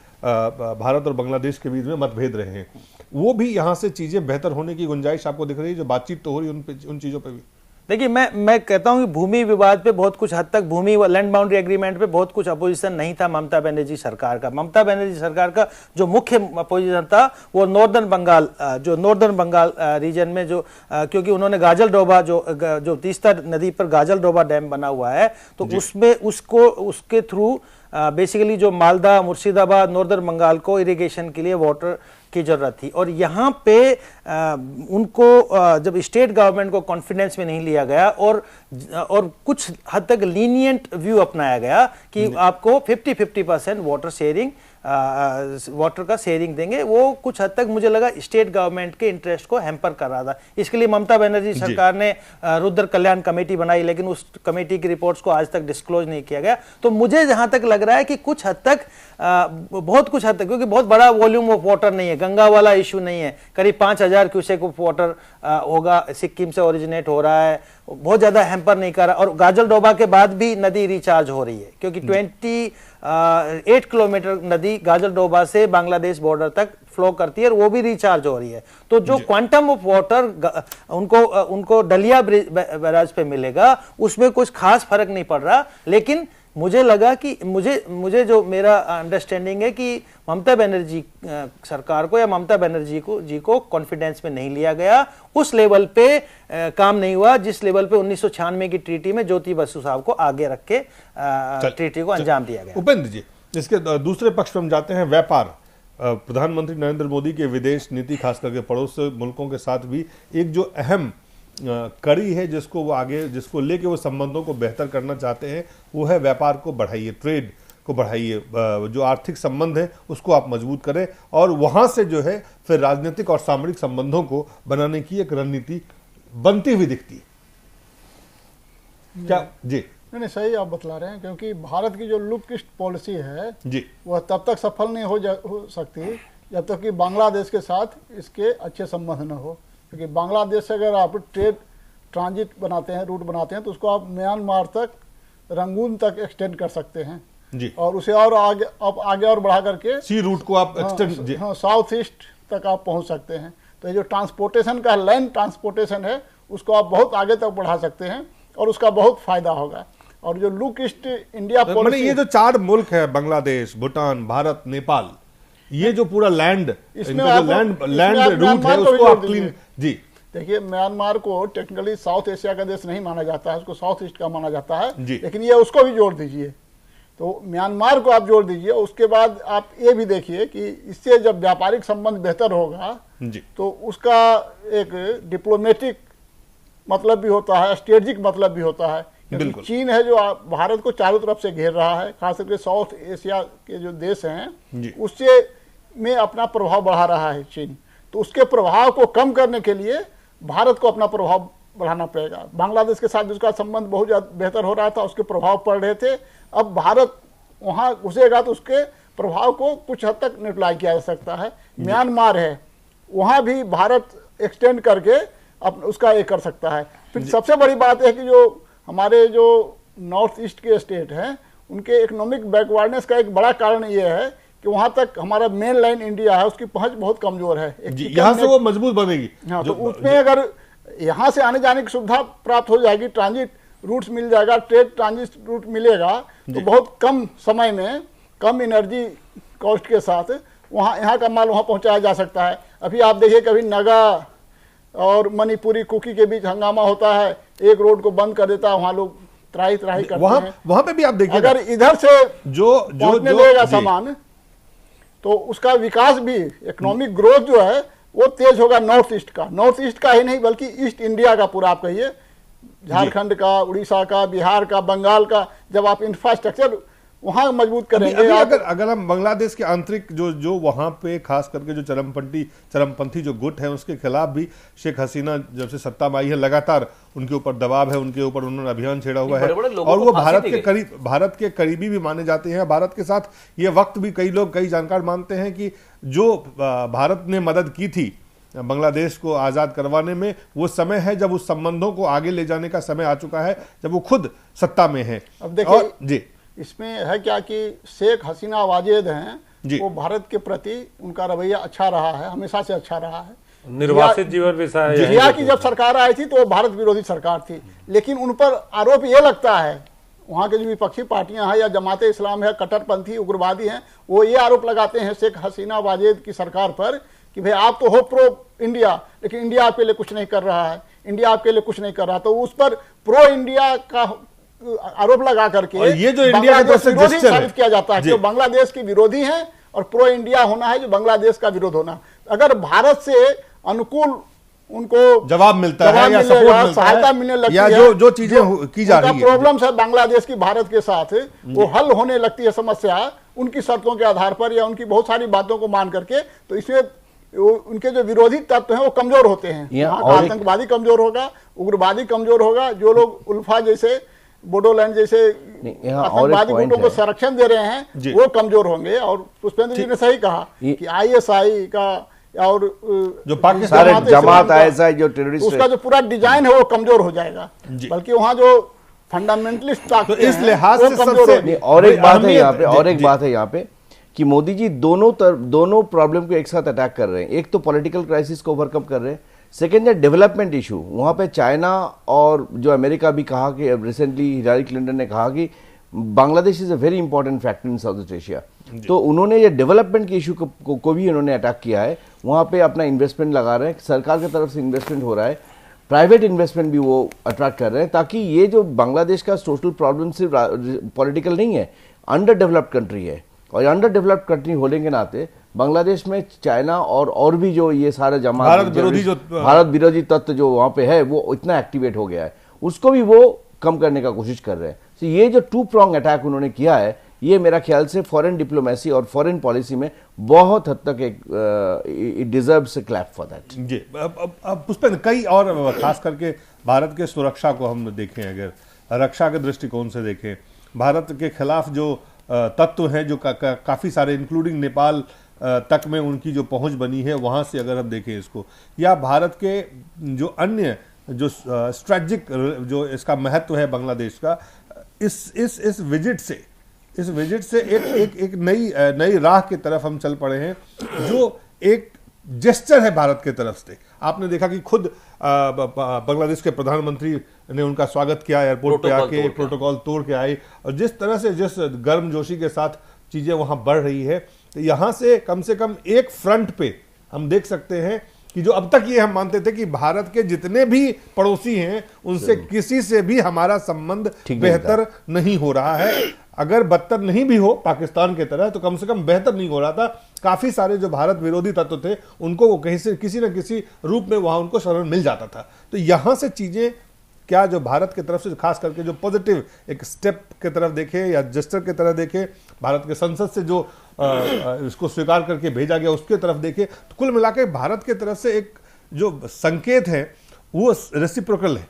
भारत और बांग्लादेश के बीच में मतभेद रहे हैं, वो भी यहां से चीजें बेहतर होने की गुंजाइश आपको दिख रही है? जो बातचीत तो हो रही है उन चीजों पर भी। देखिए, मैं कहता हूं कि भूमि विवाद पे बहुत कुछ हद तक, भूमि व लैंड बाउंड्री एग्रीमेंट पे बहुत कुछ अपोजिशन नहीं था ममता बनर्जी सरकार का। ममता बनर्जी सरकार का जो मुख्य अपोजिशन था वो नॉर्दर्न बंगाल रीजन में जो, क्योंकि उन्होंने गाजल डोबा जो तीस्ता नदी पर गाजल डोबा डैम बना हुआ है, तो उसमें उसके थ्रू बेसिकली जो मालदा, मुर्शिदाबाद, नॉर्दर्न बंगाल को इरिगेशन के लिए वाटर की जरूरत थी। और यहाँ पे उनको जब स्टेट गवर्नमेंट को कॉन्फिडेंस में नहीं लिया गया और कुछ हद तक लीनियंट व्यू अपनाया गया कि आपको 50-50% वाटर शेयरिंग, वाटर का शेयरिंग देंगे, वो कुछ हद तक मुझे लगा स्टेट गवर्नमेंट के इंटरेस्ट को हैम्पर कर रहा था। इसके लिए ममता बनर्जी सरकार ने रुद्र कल्याण कमेटी बनाई, लेकिन उस कमेटी की रिपोर्ट्स को आज तक डिस्क्लोज नहीं किया गया। तो मुझे जहां तक लग रहा है कि कुछ हद तक, बहुत कुछ हद तक, क्योंकि बहुत बड़ा वॉल्यूम ऑफ वाटर नहीं है, गंगा वाला इशू नहीं है, करीब 5000 क्यूसेक ऑफ वाटर होगा, सिक्किम से ओरिजिनेट हो रहा है, बहुत ज्यादा हैम्पर नहीं कर रहा। और गाजल डोबा के बाद भी नदी रिचार्ज हो रही है, क्योंकि 28 किलोमीटर नदी गाजल डोबा से बांग्लादेश बॉर्डर तक फ्लो करती है और वो भी रिचार्ज हो रही है। तो जो क्वांटम ऑफ वाटर उनको डलिया बैराज पे मिलेगा, उसमें कुछ खास फर्क नहीं पड़ रहा। लेकिन मुझे लगा कि मुझे जो मेरा अंडरस्टैंडिंग है कि ममता बनर्जी सरकार को या ममता बनर्जी जी को कॉन्फिडेंस में नहीं लिया गया, उस लेवल पे काम नहीं हुआ जिस लेवल पे 1996 की ट्रीटी में ज्योति बसु साहब को आगे रख के ट्रीटी को अंजाम दिया गया। उपेंद्र जी, इसके दूसरे पक्ष पर हम जाते हैं, व्यापार। प्रधानमंत्री नरेंद्र मोदी के विदेश नीति, खास करके पड़ोसी मुल्कों के साथ भी एक जो अहम कड़ी है जिसको लेके वो संबंधों को बेहतर करना चाहते हैं, वो है व्यापार को बढ़ाइए, ट्रेड को बढ़ाइए, जो आर्थिक संबंध है उसको आप मजबूत करें, और वहां से जो है फिर राजनीतिक और सामरिक संबंधों को बनाने की एक रणनीति बनती हुई दिखती है। क्या जी? नहीं, सही आप बतला रहे हैं, क्योंकि भारत की जो लुक ईस्ट पॉलिसी है जी, वह तब तक सफल नहीं हो सकती जब तक कि बांग्लादेश के साथ इसके अच्छे संबंध न हो। क्योंकि बांग्लादेश से अगर आप ट्रेड ट्रांजिट बनाते हैं, रूट बनाते हैं, तो उसको आप म्यांमार तक, रंगून तक एक्सटेंड कर सकते हैं जी, और उसे और आगे और बढ़ा करके सी रूट को आप एक्सटेंड, साउथ ईस्ट तक आप पहुंच सकते हैं। तो ये जो ट्रांसपोर्टेशन का लैंड ट्रांसपोर्टेशन है उसको आप बहुत आगे तक बढ़ा सकते हैं और उसका बहुत फायदा होगा। और जो लुक ईस्ट इंडिया पॉलिसी, ये जो 4 मुल्क है, बांग्लादेश, भूटान, भारत, नेपाल, ये जो पूरा लैंड लैंड रूट है उसको आप क्लीन जी। देखिए, म्यांमार को टेक्निकली साउथ एशिया का देश नहीं माना जाता है, उसको साउथ ईस्ट का माना जाता है, लेकिन ये उसको भी जोड़ दीजिए, तो म्यांमार को आप जोड़ दीजिए। उसके बाद आप ये भी देखिए कि इससे जब व्यापारिक संबंध बेहतर होगा तो उसका एक डिप्लोमेटिक मतलब भी होता है, स्ट्रेटेजिक मतलब भी होता है। क्योंकि चीन है जो भारत को चारों तरफ से घेर रहा है, खास करके साउथ एशिया के जो देश हैं उससे में अपना प्रभाव बढ़ा रहा है चीन। तो उसके प्रभाव को कम करने के लिए भारत को अपना प्रभाव बढ़ाना पड़ेगा। बांग्लादेश के साथ उसका संबंध बहुत ज़्यादा बेहतर हो रहा था, उसके प्रभाव पड़ रहे थे, अब भारत वहाँ घुसेगा तो उसके प्रभाव को कुछ हद तक न्यूट्रलाइज किया जा सकता है। म्यांमार है, वहाँ भी भारत एक्सटेंड करके उसका ये कर सकता है। फिर सबसे बड़ी बात है कि जो हमारे जो नॉर्थ ईस्ट के स्टेट हैं उनके इकोनॉमिक बैकवर्डनेस का एक बड़ा कारण ये है कि वहां तक हमारा मेन लाइन इंडिया है, उसकी पहुंच बहुत कमजोर है। यहाँ से वो मजबूत बनेगी। हाँ, तो उसमें अगर यहाँ से आने जाने की सुविधा प्राप्त हो जाएगी, ट्रांजिट रूट्स मिल जाएगा, ट्रेड ट्रांजिट रूट मिलेगा, तो बहुत कम समय में कम एनर्जी कॉस्ट के साथ वहाँ यहाँ का माल वहाँ पहुँचाया जा सकता है। अभी आप देखिए कभी नगा और मणिपुरी कुकी के बीच हंगामा होता है, एक रोड को बंद कर देता है, वहाँ लोग त्राही करते हैं। वहाँ पे भी आप देखिए, अगर इधर से जो पहुँचने देगा सामान तो उसका विकास भी, इकोनॉमिक ग्रोथ जो है वो तेज होगा। नॉर्थ ईस्ट का ही नहीं बल्कि ईस्ट इंडिया का पूरा, आप कहिए झारखंड का, उड़ीसा का, बिहार का, बंगाल का, जब आप इंफ्रास्ट्रक्चर वहां मजबूत करेंगे। अगर हम बांग्लादेश के आंतरिक जो वहां पे खास करके जो चरमपंथी जो गुट है उसके खिलाफ भी शेख हसीना जब से सत्ता में आई है लगातार उनके ऊपर दबाव है, उनके ऊपर उन्होंने अभियान छेड़ा हुआ है और वो भारत के करीबी भी माने जाते हैं। भारत के साथ ये वक्त भी कई जानकार मानते हैं कि जो भारत ने मदद की थी बांग्लादेश को आजाद करवाने में, वो समय है जब उस संबंधों को आगे ले जाने का समय आ चुका है, जब वो खुद सत्ता में है। अब देखिए जी, इसमें है क्या कि शेख हसीना वाजेद हैं, वो भारत के प्रति उनका रवैया अच्छा रहा है, हमेशा से अच्छा रहा है। निर्वासित जीवन विषय जिया की जब सरकार आई थी तो वो भारत विरोधी सरकार थी, लेकिन उन पर आरोप ये लगता है, वहाँ के जो विपक्षी पार्टियां हैं या जमाते इस्लाम है, कट्टरपंथी उग्रवादी हैं, वो ये आरोप लगाते हैं शेख हसीना वाजेद की सरकार पर कि भाई आप तो हो प्रो इंडिया, लेकिन इंडिया आपके लिए कुछ नहीं कर रहा है, इंडिया आपके लिए कुछ नहीं कर रहा। तो उस पर प्रो इंडिया का आरोप लगा करके ये जो इंडिया का विरोधी साबित किया जाता है कि बांग्लादेश के विरोधी हैं और प्रो इंडिया होना है जो बांग्लादेश का विरोध होना। अगर भारत से अनुकूल उनको जवाब मिलता है या सपोर्ट मिलता है, सहायता मिलने लगती है, जो चीजें की जा रही है, प्रॉब्लम्स है बांग्लादेश की भारत के साथ, वो हल होने लगती है समस्या उनकी शर्तों के आधार पर या उनकी बहुत सारी बातों को मान करके। तो इसमें उनके जो विरोधी तत्व हैं वो कमजोर होते हैं। आतंकवादी कमजोर होगा, उग्रवादी कमजोर होगा, जो लोग उल्फा जैसे, बोडोलैंड जैसे आतंकवादी गुटों को संरक्षण दे रहे हैं वो कमजोर होंगे। और पुष्पेंद्र जी ने सही कहा कि ISI का और जो पाकिस्तान जमात ISI जो टेररिस्ट, उसका जो पूरा डिजाइन है वो कमजोर हो जाएगा, बल्कि वहाँ जो फंडामेंटलिस्ट तो इस लिहाज से सबसे और एक बात है यहाँ पे कि मोदी जी दोनों प्रॉब्लम को एक साथ अटैक कर रहे हैं। एक तो पॉलिटिकल क्राइसिस को ओवरकम कर रहे हैं, सेकेंड है डेवलपमेंट इशू। वहाँ पे चाइना और जो अमेरिका भी कहा कि रिसेंटली हिलारी क्लिंटन ने कहा कि Bangladesh is a very important factor in south east Asia. तो उन्होंने ये डेवलपमेंट के इशू को भी उन्होंने अटैक किया है। वहाँ पे अपना इन्वेस्टमेंट लगा रहे हैं, सरकार की तरफ से इन्वेस्टमेंट हो रहा है, प्राइवेट इन्वेस्टमेंट भी वो अट्रैक्ट कर रहे हैं, ताकि ये जो बांग्लादेश का सोशल प्रॉब्लम सिर्फ पॉलिटिकल नहीं है, अंडर डेवलप्ड कंट्री है। और अंडर डेवलप्ड कंट्री होने के नाते बांग्लादेश में चाइना और भी जो ये सारे भारत विरोधी तत्व जो वहाँ पे है वो इतना एक्टिवेट हो गया है, उसको भी वो कम करने का कोशिश कर रहे हैं। तो ये जो 2 prong अटैक उन्होंने किया है, ये मेरा ख्याल से फॉरेन डिप्लोमेसी और फॉरेन पॉलिसी में बहुत हद तक it deserves a clap for that. जी, अब पुष्पेंद्र कई और खास करके भारत के सुरक्षा को हम देखें, अगर रक्षा के दृष्टिकोण से देखें, भारत के खिलाफ जो तत्व हैं जो काफी सारे इंक्लूडिंग नेपाल तक में उनकी जो पहुंच बनी है, वहां से अगर हम देखें इसको, या भारत के जो अन्य जो स्ट्रेटेजिक जो इसका महत्व है बांग्लादेश का, इस विजिट से एक नई राह की तरफ हम चल पड़े हैं, जो एक जेस्चर है भारत की तरफ से। आपने देखा कि खुद बांग्लादेश के प्रधानमंत्री ने उनका स्वागत किया, एयरपोर्ट पे आके प्रोटोकॉल तोड़ के आए, और जिस तरह से जिस गर्मजोशी के साथ चीजें वहां बढ़ रही है, तो यहां से कम एक फ्रंट पे हम देख सकते हैं कि जो अब तक ये हम मानते थे कि भारत के जितने भी पड़ोसी हैं उनसे किसी से भी हमारा संबंध बेहतर नहीं हो रहा है। अगर बदतर नहीं भी हो पाकिस्तान की तरह, तो कम से कम बेहतर नहीं हो रहा था। काफी सारे जो भारत विरोधी तत्व थे उनको वो कहीं से किसी न किसी रूप में वहां उनको शरण मिल जाता था। तो यहां से चीजें क्या जो भारत की तरफ से खास करके जो पॉजिटिव एक स्टेप की तरफ देखे या जेस्चर की तरह देखे, भारत के संसद से जो इसको स्वीकार करके भेजा गया उसके तरफ देखे, तो कुल मिलाकर भारत की तरफ से एक जो संकेत है वो रेसिप्रोकल है।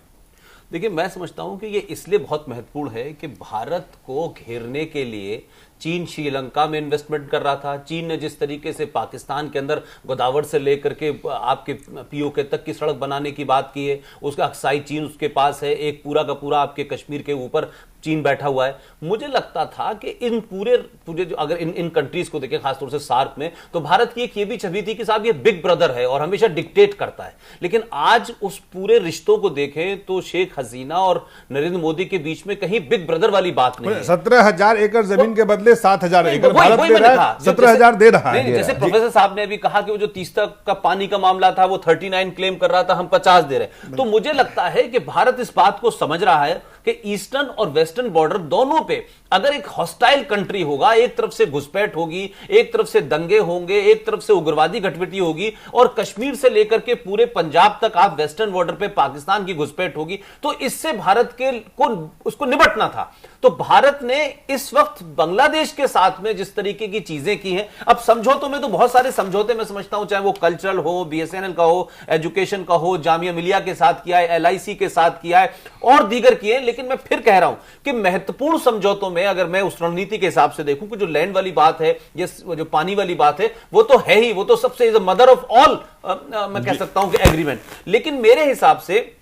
देखिए, मैं समझता हूं कि ये इसलिए बहुत महत्वपूर्ण है कि भारत को घेरने के लिए चीन श्रीलंका में इन्वेस्टमेंट कर रहा था, चीन ने जिस तरीके से पाकिस्तान के अंदर गोदावरी से लेकर के आपके पीओके तक की सड़क बनाने की बात की है, उसका अक्साई चीन उसके पास है, एक पूरा का पूरा आपके कश्मीर के ऊपर चीन बैठा हुआ है। मुझे लगता था कि इन पूरे जो अगर इन कंट्रीज को देखें, खासतौर से सार्क में, तो भारत की एक ये भी छवि थी कि साहब ये बिग ब्रदर है और हमेशा डिक्टेट करता है। लेकिन आज उस पूरे रिश्तों को देखें तो शेख हसीना और नरेंद्र मोदी के बीच में कहीं बिग ब्रदर वाली बात नहीं है। 17,000 एकड़ जमीन के बदले 7,000 एकड़ भारत दे रहा है, 17,000 दे रहा है। जैसे प्रोफेसर साहब ने भी कहा कि वो जो तीस्ता का पानी का मामला था वो 39 क्लेम कर रहा था, हम 50 दे रहे। तो मुझे लगता है कि भारत इस बात को समझ रहा है कि ईस्टर्न और वेस्टर्न बॉर्डर दोनों पे अगर एक हॉस्टाइल कंट्री होगा, एक तरफ से घुसपैठ होगी, एक तरफ से दंगे होंगे, एक तरफ से उग्रवादी गतिविधि होगी और कश्मीर से लेकर के पूरे पंजाब तक आप वेस्टर्न बॉर्डर पे पाकिस्तान की घुसपैठ होगी, तो इससे भारत के को उसको निपटना था। तो भारत ने इस वक्त बांग्लादेश के साथ में जिस तरीके की चीजें की हैं, अब समझौतों में तो बहुत सारे समझौते मैं समझता हूं, चाहे वो कल्चरल हो, बीएसएनएल का हो, एजुकेशन का हो, जामिया मिलिया के साथ किया है, एलआईसी के साथ किया है और दीगर किए। लेकिन मैं फिर कह रहा हूं कि महत्वपूर्ण समझौतों में अगर मैं उस रणनीति के हिसाब से देखूं कि जो लैंड वाली बात है, जो पानी वाली बात है, वो तो है ही, वो तो सबसे मदर ऑफ ऑल मैं कह सकता हूं कि एग्रीमेंट। लेकिन मेरे हिसाब से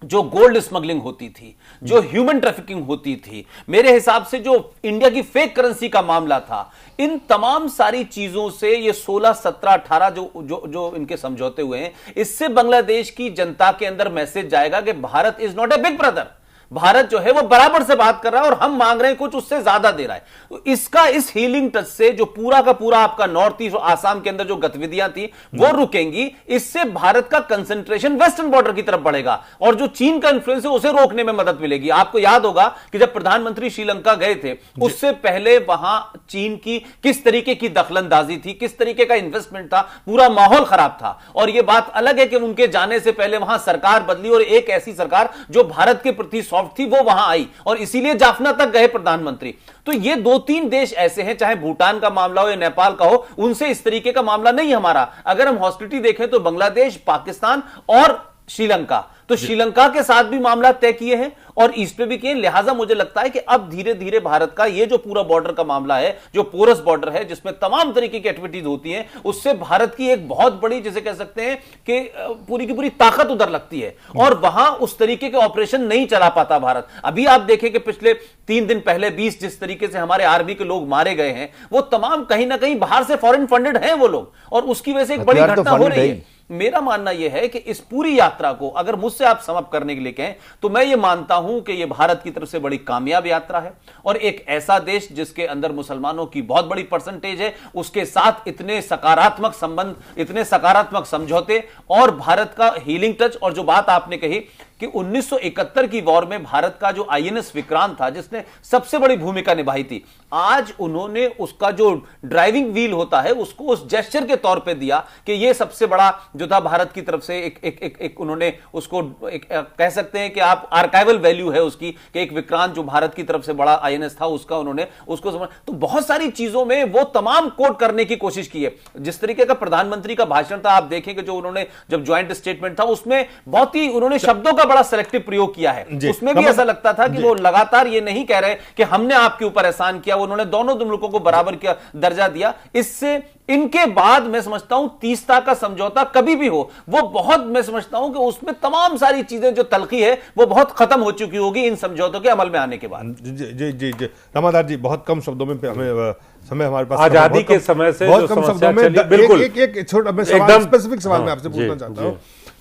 जो गोल्ड स्मगलिंग होती थी, जो ह्यूमन ट्रैफिकिंग होती थी, मेरे हिसाब से जो इंडिया की फेक करेंसी का मामला था, इन तमाम सारी चीजों से ये 16, 17, 18 जो इनके समझौते हुए हैं, इससे बांग्लादेश की जनता के अंदर मैसेज जाएगा कि Bharat is not a big brother. Bharat जो है वो बराबर से बात कर रहा है और हम मांग रहे हैं कुछ, उससे ज्यादा दे रहा है। तो इसका इस हीलिंग टच से जो पूरा का पूरा आपका नॉर्थ ईस्ट और आसाम के अंदर जो गतिविधियां थी वो रुकेंगी। इससे भारत का कंसंट्रेशन वेस्टर्न बॉर्डर की तरफ बढ़ेगा और जो चीन का इन्फ्लुएंस है उसे रोकने में मदद मिलेगी। आपको याद होगा कि जब प्रधानमंत्री श्रीलंका गए थे, उससे पहले वहां चीन की किस तरीके की दखलंदाजी थी, किस तरीके का इन्वेस्टमेंट था, पूरा माहौल खराब था। और यह बात अलग है कि उनके जाने से पहले वहां सरकार बदली और एक ऐसी सरकार जो भारत के प्रति सॉफ्ट थी वो वहां आई और इसीलिए जाफना तक गए प्रधानमंत्री। तो ये 2-3 देश ऐसे हैं, चाहे भूटान का मामला हो या नेपाल का हो, उनसे इस तरीके का मामला नहीं हमारा। अगर हम हॉस्टिलिटी देखें तो बांग्लादेश, पाकिस्तान और श्रीलंका, तो श्रीलंका के साथ भी मामला तय किए हैं और ईस्ट पे भी किए। लिहाजा मुझे लगता है कि अब धीरे धीरे भारत का ये जो पूरा बॉर्डर का मामला है, जो पोरस बॉर्डर है जिसमें तमाम तरीके की एक्टिविटीज होती हैं, उससे भारत की एक बहुत बड़ी, जिसे कह सकते हैं कि पूरी की पूरी ताकत उधर लगती है और वहां उस तरीके के ऑपरेशन नहीं चला पाता भारत। अभी आप देखें कि पिछले 3 दिन पहले 20 जिस तरीके से हमारे आर्मी के लोग मारे गए हैं, वो तमाम कहीं ना कहीं बाहर से फॉरेन फंडेड हैं वो लोग, और उसकी वजह से एक बड़ी घटना हो रही है। मेरा मानना यह है कि इस पूरी यात्रा को अगर मुझसे आप समअप करने के लिए कहें तो मैं ये मानता हूं कि यह भारत की तरफ से बड़ी कामयाब यात्रा है और एक ऐसा देश जिसके अंदर मुसलमानों की बहुत बड़ी परसेंटेज है, उसके साथ इतने सकारात्मक संबंध, इतने सकारात्मक समझौते और भारत का हीलिंग टच। और जो बात आपने कही कि 1971 की वॉर में भारत का जो आईएनएस विक्रांत था जिसने सबसे बड़ी भूमिका निभाई थी, आज उन्होंने उसका जो ड्राइविंग व्हील होता है उसको उस जेस्चर के तौर पे दिया कि ये सबसे बड़ा जो था भारत की तरफ से एक उन्होंने उसको कह सकते हैं कि आप आर्काइवल वैल्यू है उसकी कि एक विक्रांत जो भारत की तरफ से बड़ा आईएनएस था उसका उन्होंने उसको समझ। तो बहुत सारी चीजों में वो तमाम कोट करने की कोशिश की है। जिस तरीके का प्रधानमंत्री का भाषण था, आप देखेंगे जो उन्होंने जब ज्वाइंट स्टेटमेंट था उसमें बहुत ही उन्होंने शब्दों का बड़ा सेलेक्टिव प्रयोग किया है। उसमें भी ऐसा लगता था कि वो लगातार ये नहीं कह रहे कि हमने आपके ऊपर एहसान किया, उन्होंने दोनों मुल्कों को बराबर किया दर्जा दिया। इससे इनके बाद मैं समझता हूं तीस्ता का समझौता कभी भी हो वो बहुत, मैं समझता हूं कि उसमें तमाम सारी चीजें जो तलखी है वो बहुत खत्म हो चुकी होगी इन समझौतों के अमल में आने के बाद। जी जी जी रामादास जी, बहुत कम शब्दों में हमें समय हमारे पास आजादी के समय से बहुत कम शब्दों में बिल्कुल एक छोटा मैं सवाल, स्पेसिफिक सवाल मैं आपसे पूछना चाहता हूं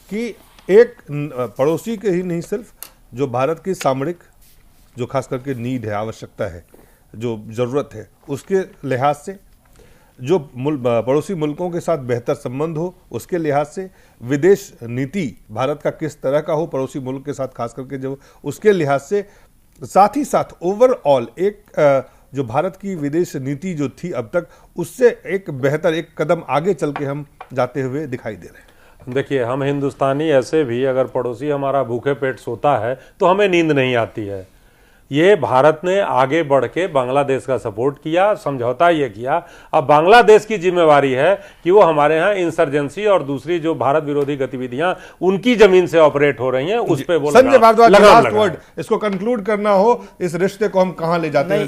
कि एक पड़ोसी के ही नहीं, सिर्फ जो भारत की सामरिक जो खास करके नीड है, आवश्यकता है, जो जरूरत है, उसके लिहाज से जो पड़ोसी मुल्कों के साथ बेहतर संबंध हो, उसके लिहाज से विदेश नीति भारत का किस तरह का हो पड़ोसी मुल्क के साथ, खास करके जो उसके लिहाज से, साथ ही साथ ओवरऑल एक जो भारत की विदेश नीति जो थी अब तक, उससे एक बेहतर एक कदम आगे चल के हम जाते हुए दिखाई दे रहे हैं। देखिए, हम हिंदुस्तानी ऐसे भी अगर पड़ोसी हमारा भूखे पेट सोता है तो हमें नींद नहीं आती है। ये भारत ने आगे बढ़ के बांग्लादेश का सपोर्ट किया, समझौता ये किया। अब बांग्लादेश की जिम्मेवारी है कि वो हमारे यहाँ इंसर्जेंसी और दूसरी जो भारत विरोधी गतिविधियां उनकी जमीन से ऑपरेट हो रही हैं उस पे वो संजय भारद्वाज, लास्ट वर्ड, इसको कंक्लूड करना हो, इस रिश्ते को हम कहां ले जाते हैं?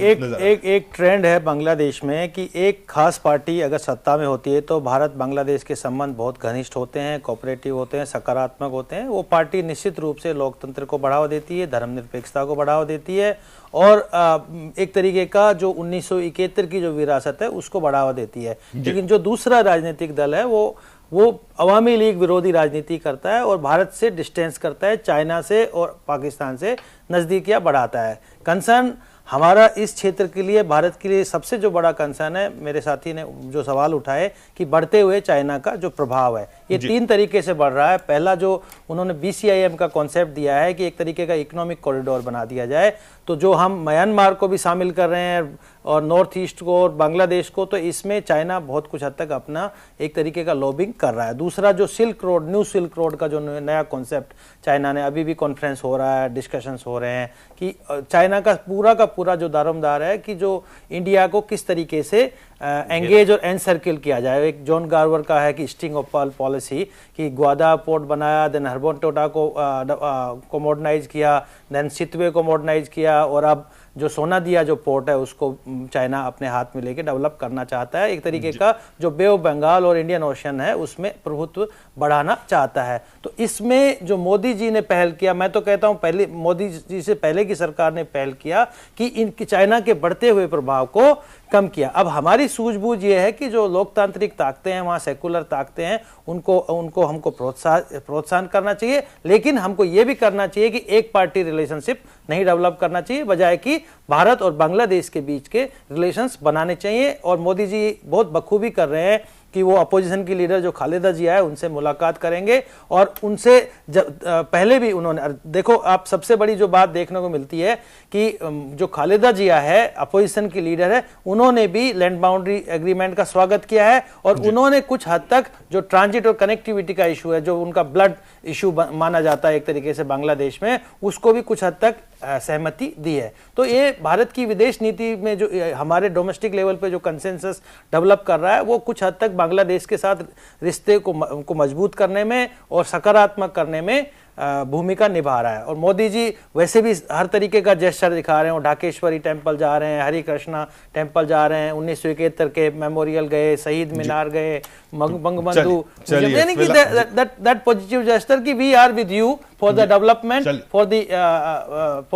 एक ट्रेंड है बांग्लादेश में कि एक खास पार्टी अगर सत्ता में होती है तो भारत बांग्लादेश के संबंध बहुत घनिष्ठ होते हैं, कोऑपरेटिव होते हैं, सकारात्मक होते हैं। वो पार्टी निश्चित रूप से लोकतंत्र को बढ़ावा देती है, धर्मनिरपेक्षता को बढ़ावा देती है और एक तरीके का जो 1971 की जो विरासत है उसको बढ़ावा देती है। लेकिन जो दूसरा राजनीतिक दल है वो अवामी लीग विरोधी राजनीति करता है और भारत से डिस्टेंस करता है, चाइना से और पाकिस्तान से नजदीकियां बढ़ाता है। कंसर्न हमारा इस क्षेत्र के लिए, भारत के लिए सबसे जो बड़ा कंसर्न है, मेरे साथी ने जो सवाल उठाए कि बढ़ते हुए चाइना का जो प्रभाव है ये 3 तरीके से बढ़ रहा है। पहला जो उन्होंने BCIM का कॉन्सेप्ट दिया है कि एक तरीके का इकोनॉमिक कॉरिडोर बना दिया जाए, तो जो हम म्यांमार को भी शामिल कर रहे हैं और नॉर्थ ईस्ट को और बांग्लादेश को, तो इसमें चाइना बहुत कुछ हद तक अपना एक तरीके का लॉबिंग कर रहा है। दूसरा जो silk road, new silk road का जो नया कॉन्सेप्ट चाइना ने, अभी भी कॉन्फ्रेंस हो रहा है, डिस्कशंस हो रहे हैं कि चाइना का पूरा जो दारोमदार है कि जो इंडिया को किस तरीके से एंगेज और एनसर्किल किया जाए। एक जॉन गार्वर का है कि स्टिंग ऑफ पर्ल पॉलिसी, कि ग्वादा पोर्ट बनाया, देन हर्बोन-टोटा को मॉडर्नाइज किया, देन सितवे को मॉडर्नाइज किया और अब जो सोनादिया जो पोर्ट है उसको चाइना अपने हाथ में लेके डेवलप करना चाहता है। एक तरीके का जो बे ऑफ बंगाल और इंडियन ओशन है उसमें प्रभुत्व बढ़ाना चाहता है। तो इसमें जो मोदी जी ने पहल किया, मैं तो कहता हूं पहले मोदी जी से पहले की सरकार ने पहल किया कि इनकी चाइना के बढ़ते हुए प्रभाव को कम किया। अब हमारी सूझबूझ ये है कि जो लोकतांत्रिक ताकतें हैं, वहां सेकुलर ताकतें हैं, उनको हमको प्रोत्साहन करना चाहिए, लेकिन हमको ये भी करना चाहिए कि एक पार्टी रिलेशनशिप नहीं डेवलप करना चाहिए, बजाय कि भारत और बांग्लादेश के बीच के रिलेशंस बनाने चाहिए। और मोदी जी बहुत बखूबी कर रहे हैं कि वो अपोजिशन की लीडर जो खालिदा जिया है उनसे मुलाकात करेंगे और उनसे पहले भी उन्होंने, देखो आप सबसे बड़ी जो बात देखने को मिलती है कि जो खालिदा जिया है अपोजिशन की लीडर है, उन्होंने भी लैंड बाउंड्री एग्रीमेंट का स्वागत किया है और उन्होंने कुछ हद तक जो ट्रांजिट और कनेक्टिविटी का इशू है, जो उनका ब्लड इशू माना जाता है एक तरीके से बांग्लादेश में, उसको भी कुछ हद तक सहमति दी है। तो ये भारत की विदेश नीति में जो हमारे डोमेस्टिक लेवल पे जो कंसेंसस डेवलप कर रहा है वो कुछ हद तक बांग्लादेश के साथ रिश्ते को मजबूत करने में और सकारात्मक करने में भूमिका निभा रहा है। और मोदी जी वैसे भी हर तरीके का जेस्चर दिखा रहे हैं, ढाकेश्वरी टेम्पल जा रहे हैं, हरि कृष्णा टेम्पल जा रहे हैं, 1971 के मेमोरियल गए, शहीद मीनार गए, बंगबंधु, यानी कि दैट पॉजिटिव जेस्चर कि we are with you for the development, for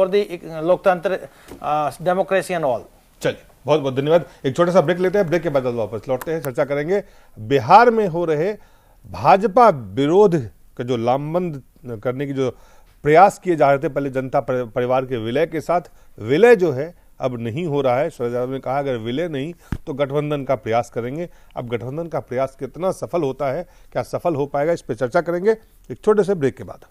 the लोकतंत्र, डेमोक्रेसी एंड ऑल। चलिए, बहुत बहुत धन्यवाद। एक छोटा सा ब्रेक लेते हैं, ब्रेक के बाद वापस लौटते हैं, चर्चा करेंगे बिहार में हो रहे भाजपा विरोध का जो लामबंद करने की जो प्रयास किए जा रहे थे पहले जनता परिवार के विलय के साथ, विलय जो है अब नहीं हो रहा है। शरद यादव ने कहा अगर विलय नहीं तो गठबंधन का प्रयास करेंगे। अब गठबंधन का प्रयास कितना सफल होता है, क्या सफल हो पाएगा, इस पर चर्चा करेंगे एक छोटे से ब्रेक के बाद।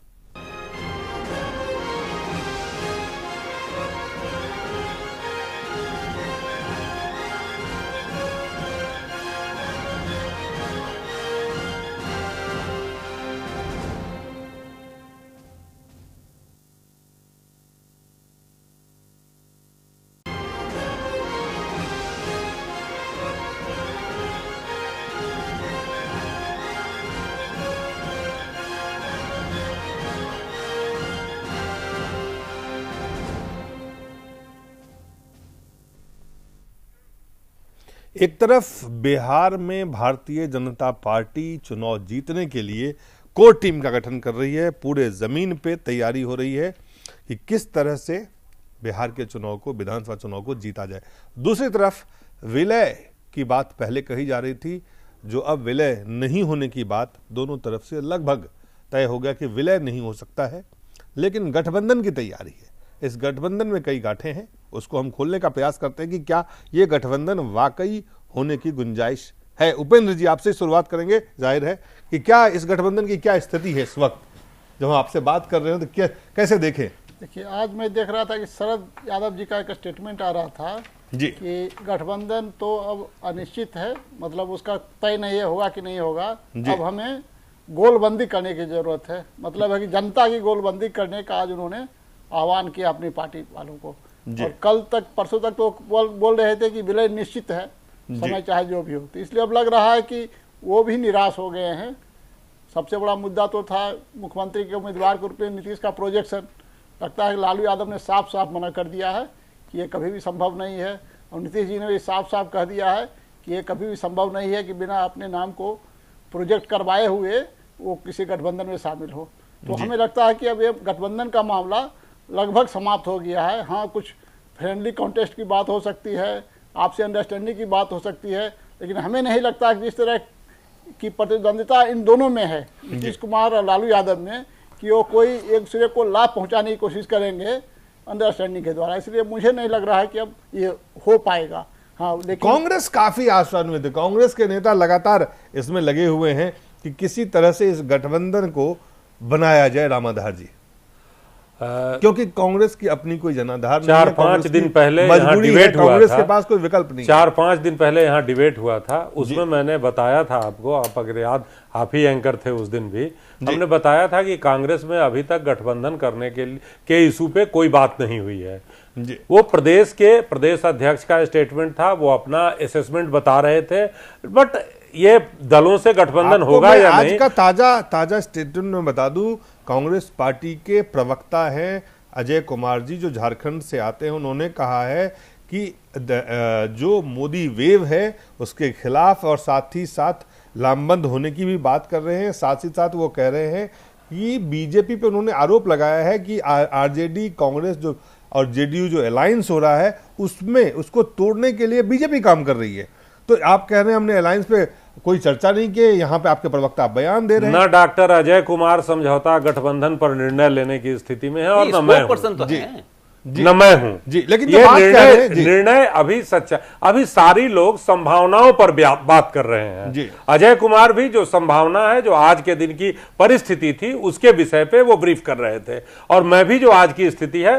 एक तरफ बिहार में भारतीय जनता पार्टी चुनाव जीतने के लिए कोर टीम का गठन कर रही है, पूरे जमीन पे तैयारी हो रही है कि किस तरह से बिहार के चुनाव को, विधानसभा चुनाव को जीता जाए। दूसरी तरफ विलय की बात पहले कही जा रही थी, जो अब विलय नहीं होने की बात दोनों तरफ से लगभग तय हो गया कि विलय नहीं हो सकता है, लेकिन गठबंधन की तैयारी है। इस गठबंधन में कई गांठें हैं, उसको हम खोलने का प्रयास करते हैं कि क्या ये गठबंधन वाकई होने की गुंजाइश है। उपेंद्र जी, आपसे शुरुआत करेंगे। जाहिर है कि क्या इस गठबंधन की क्या स्थिति है इस वक्त जब हम आपसे बात कर रहे हैं, तो क्या कैसे देखें? देखिए, आज मैं देख रहा था कि शरद यादव जी का एक स्टेटमेंट आ रहा था जी कि गठबंधन तो अब अनिश्चित है, मतलब उसका तय नहीं होगा कि नहीं होगा, अब हमें गोलबंदी करने की जरूरत है। मतलब है कि जनता की गोलबंदी करने का आज उन्होंने आह्वान किया अपनी पार्टी वालों को। और कल तक परसों तक तो बोल रहे थे कि विलय निश्चित है, समय चाहे जो भी हो। तो इसलिए अब लग रहा है कि वो भी निराश हो गए हैं। सबसे बड़ा मुद्दा तो था मुख्यमंत्री के उम्मीदवार के रूप में नीतीश का प्रोजेक्शन। लगता है कि लालू यादव ने साफ साफ मना कर दिया है कि ये कभी भी संभव नहीं है, और नीतीश जी ने भी साफ साफ कह दिया है कि ये कभी भी संभव नहीं है कि बिना अपने नाम को प्रोजेक्ट करवाए हुए वो किसी गठबंधन में शामिल हो। तो हमें लगता है कि अब ये गठबंधन का मामला लगभग समाप्त हो गया है। हाँ, कुछ फ्रेंडली कॉन्टेस्ट की बात हो सकती है, आपसे अंडरस्टैंडिंग की बात हो सकती है, लेकिन हमें नहीं लगता कि जिस तरह की प्रतिद्वंदिता इन दोनों में है, नीतीश कुमार और लालू यादव में, कि वो कोई एक दूसरे को लाभ पहुंचाने की कोशिश करेंगे अंडरस्टैंडिंग के द्वारा। इसलिए मुझे नहीं लग रहा है कि अब ये हो पाएगा। हाँ, लेकिन कांग्रेस काफी आशान्वित है। कांग्रेस के नेता लगातार इसमें लगे हुए हैं कि किसी तरह से इस गठबंधन को बनाया जाए, रामाधार जी, क्योंकि कांग्रेस की अपनी कोई जनाधार नहीं है। 4-5 दिन पहले यहाँ डिबेट हुआ कांग्रेस था, के पास कोई विकल्प नहीं। 4-5 दिन पहले यहाँ डिबेट हुआ था, उसमें मैंने बताया था आपको, आप अगर याद, आप ही एंकर थे उस दिन भी, हमने बताया था कि कांग्रेस में अभी तक गठबंधन करने के इशू पे कोई बात नहीं हुई है। वो प्रदेश अध्यक्ष का स्टेटमेंट था, वो अपना असेसमेंट बता रहे थे, बट ये दलों से गठबंधन होगा या नहीं। आज का ताजा स्टेटमेंट में बता दूं, कांग्रेस पार्टी के प्रवक्ता हैं अजय कुमार जी, जो झारखंड से आते हैं, उन्होंने कहा है कि जो मोदी वेव है उसके खिलाफ और साथ ही साथ लामबंद होने की भी बात कर रहे हैं। साथ ही साथ वो कह रहे हैं कि बीजेपी पे उन्होंने आरोप लगाया है कि आरजेडी कांग्रेस जो और जेडीयू जो अलायंस हो रहा है उसमें उसको तोड़ने के लिए बीजेपी काम कर रही है। तो आप कह रहे हैं हमने अलायंस पे कोई चर्चा नहीं की, यहाँ पे आपके प्रवक्ता आप बयान दे रहे हैं। ना डॉक्टर अजय कुमार समझौता गठबंधन पर निर्णय लेने की स्थिति में है और न मैं हूं, न मैं हूं जी। लेकिन ये निर्णय अभी सच्चा, अभी सारी लोग संभावनाओं पर बात कर रहे हैं जी। अजय कुमार भी जो संभावना है, जो आज के दिन की परिस्थिति थी, उसके विषय पे वो ब्रीफ कर रहे थे, और मैं भी जो आज की स्थिति है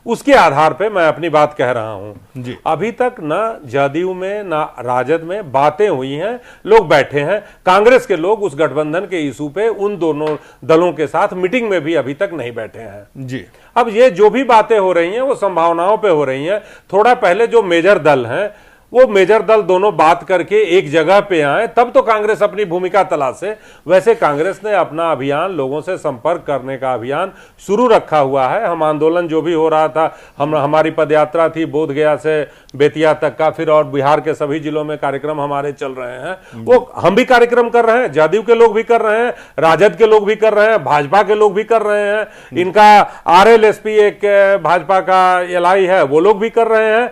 उसके आधार पे मैं अपनी बात कह रहा हूं जी। अभी तक न जदयू में न राजद में बातें हुई हैं, लोग बैठे हैं। कांग्रेस के लोग उस गठबंधन के इशू पे उन दोनों दलों के साथ मीटिंग में भी अभी तक नहीं बैठे हैं जी। अब ये जो भी बातें हो रही हैं वो संभावनाओं पे हो रही हैं। थोड़ा पहले जो मेजर दल हैं, वो मेजर दल दोनों बात करके एक जगह पे आए, तब तो कांग्रेस अपनी भूमिका तलाशे। वैसे कांग्रेस ने अपना अभियान, लोगों से संपर्क करने का अभियान शुरू रखा हुआ है। हम आंदोलन जो भी हो रहा था, हमारी पदयात्रा थी बोधगया से बेतिया तक का, फिर और बिहार के सभी जिलों में कार्यक्रम हमारे चल रहे हैं। वो हम भी कार्यक्रम कर रहे हैं, जदयू के लोग भी कर रहे हैं, राजद के लोग भी कर रहे हैं, भाजपा के लोग भी कर रहे हैं, इनका आरएलएसपी एक भाजपा का एलआई है, वो लोग भी कर रहे हैं,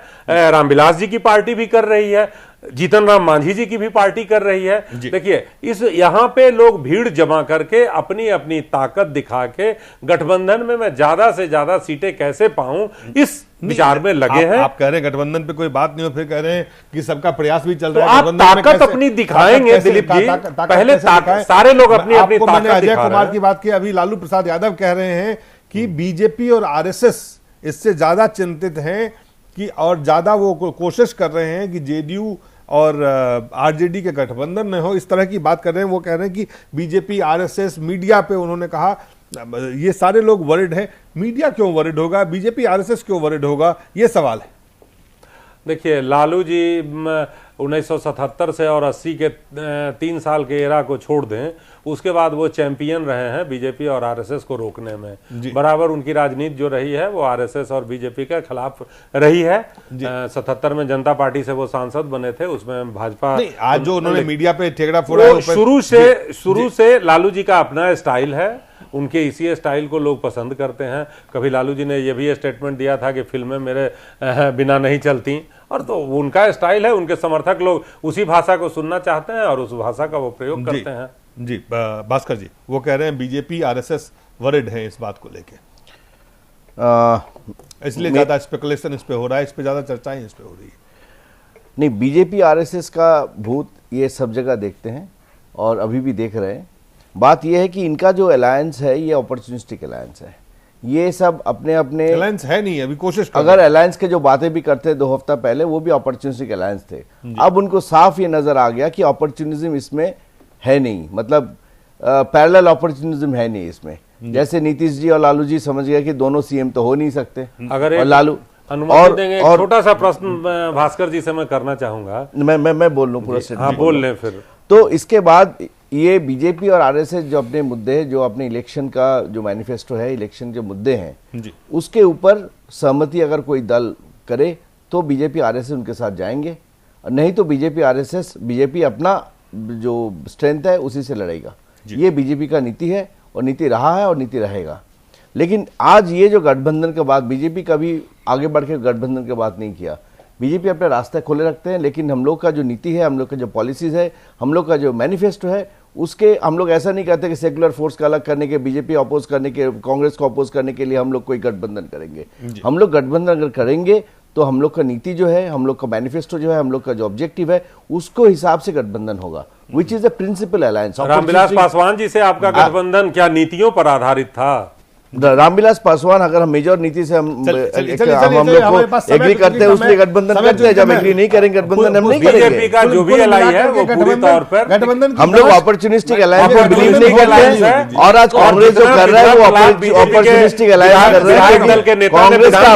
रामविलास जी की पार्टी भी कर रही है, जीतन राम मांझी जी की भी पार्टी कर रही है। देखिए, इस यहाँ पे लोग भीड़ जमा करके अपनी अपनी ताकत दिखा के गठबंधन में मैं ज्यादा से ज्यादा सीटें कैसे पाऊं, इस विचार में लगे हैं। आप कह रहे हैं गठबंधन पे कोई बात नहीं हो, फिर कह रहे हैं कि सबका प्रयास भी चल रहा है। आप ताकत अपनी दिखाएंगे दिलीप जी, पहले सारे लोग अपनी अपनी ताकत। अजय कुमार की बात की, अभी लालू प्रसाद यादव कह रहे हैं कि बीजेपी और आरएसएस इससे ज्यादा चिंतित हैं कि और ज्यादा वो कोशिश कर रहे हैं कि जेडीयू और आरजेडी के गठबंधन में हो, इस तरह की बात कर रहे हैं। वो कह रहे हैं कि बीजेपी, आरएसएस, मीडिया पे उन्होंने कहा ये सारे लोग वरिड हैं। मीडिया क्यों वरिड होगा, बीजेपी आरएसएस क्यों वरिड होगा, ये सवाल है। देखिए, लालू जी 1977 से और 80 के 3 साल के एरा को छोड़ दें, उसके बाद वो चैंपियन रहे हैं बीजेपी और आरएसएस को रोकने में। बराबर उनकी राजनीति जो रही है वो आरएसएस और बीजेपी के खिलाफ रही है। 77 में जनता पार्टी से वो सांसद बने थे, उसमें भाजपा। आज जो उन्होंने मीडिया पे ठेकड़ा फोड़ा है, शुरू से लालू जी का अपना स्टाइल है, उनके इसी स्टाइल को लोग पसंद करते हैं। कभी लालू जी ने यह भी स्टेटमेंट दिया था कि फिल्में मेरे बिना नहीं चलती, और तो उनका स्टाइल है, उनके समर्थक लोग उसी भाषा को सुनना चाहते हैं और उस भाषा का वो प्रयोग करते हैं जी। भास्कर जी वो कह रहे हैं बीजेपी आरएसएस वरिड है इस बात को लेके, इसलिए ज्यादा स्पेकुलेशन इस पे हो रहा है, इस पे ज्यादा चर्चाएं इस पे हो रही है। नहीं, बीजेपी आरएसएस का भूत ये सब जगह देखते हैं और अभी भी देख रहे हैं। बात यह है कि इनका जो अलायंस है ये अपॉर्चुनिस्टिक अलायंस है। ये सब अपने अपने अलायंस है नहीं, अभी कोशिश अगर अलायंस के जो बातें भी करते 2 हफ्ता पहले, वो भी अपॉर्चुनिस्टिक अलायंस थे। अब उनको साफ ये नजर आ गया कि अपॉर्चुनिज्म इसमें है नहीं, मतलब पैरेलल अपॉर्चुनिज्म है नहीं इसमें। जैसे नीतीश जी और लालू जी समझ गए कि दोनों सीएम तो हो नहीं सकते, अगर और लालू अनुमति देंगे, एक छोटा सा प्रश्न भास्कर जी से मैं करना चाहूंगा। मैं बोल लूं पूरा स्टेटमेंट। हाँ, बोल लें फिर। तो इसके बाद ये बीजेपी और आरएसएस जो अपने मुद्दे, जो अपने इलेक्शन का जो मैनिफेस्टो है, इलेक्शन के मुद्दे हैं जी, उसके ऊपर सहमति अगर कोई दल करे तो बीजेपी आरएसएस उनके साथ जाएंगे, नहीं तो बीजेपी अपना जो स्ट्रेंथ है उसी से लड़ेगा। ये बीजेपी का नीति है और नीति रहा है और नीति रहेगा। लेकिन आज ये जो गठबंधन के बाद बीजेपी कभी आगे बढ़ के गठबंधन की बात नहीं किया। बीजेपी अपने रास्ते खुले रखते हैं, लेकिन हम लोग का जो नीति है, हम लोग का जो पॉलिसीज है, हम लोग का जो मैनिफेस्टो है, उसके हम लोग ऐसा नहीं कहते कि सेकुलर फोर्स का अलग करने के, बीजेपी अपोज करने के, कांग्रेस को अपोज करने के लिए हम लोग कोई गठबंधन करेंगे। हम लोग गठबंधन अगर करेंगे तो हम लोग का नीति जो है, हम लोग का मैनिफेस्टो जो है, हम लोग का जो ऑब्जेक्टिव है, उसको हिसाब से गठबंधन होगा, which is a principal alliance. Ramvilas Paswan ji से आपका गठबंधन क्या नीतियों पर आधारित था? रामविलास पासवान, अगर हम मेजर नीति से हम लोग को एग्री करते हैं उसलिए गठबंधन करते हैं, जब एग्री नहीं करेंगे गठबंधन हम नहीं करेंगे। बीजेपी का जो भी एलाई है वो पूरी तौर पर गठबंधन हम लोग अपॉर्चुनिस्टिक अलायंस में बिलीव नहीं करते हैं, और आज कांग्रेस जो कर रहा है वो अपॉर्चुनिस्टिक अलायंस कर रहा है। कांग्रेस का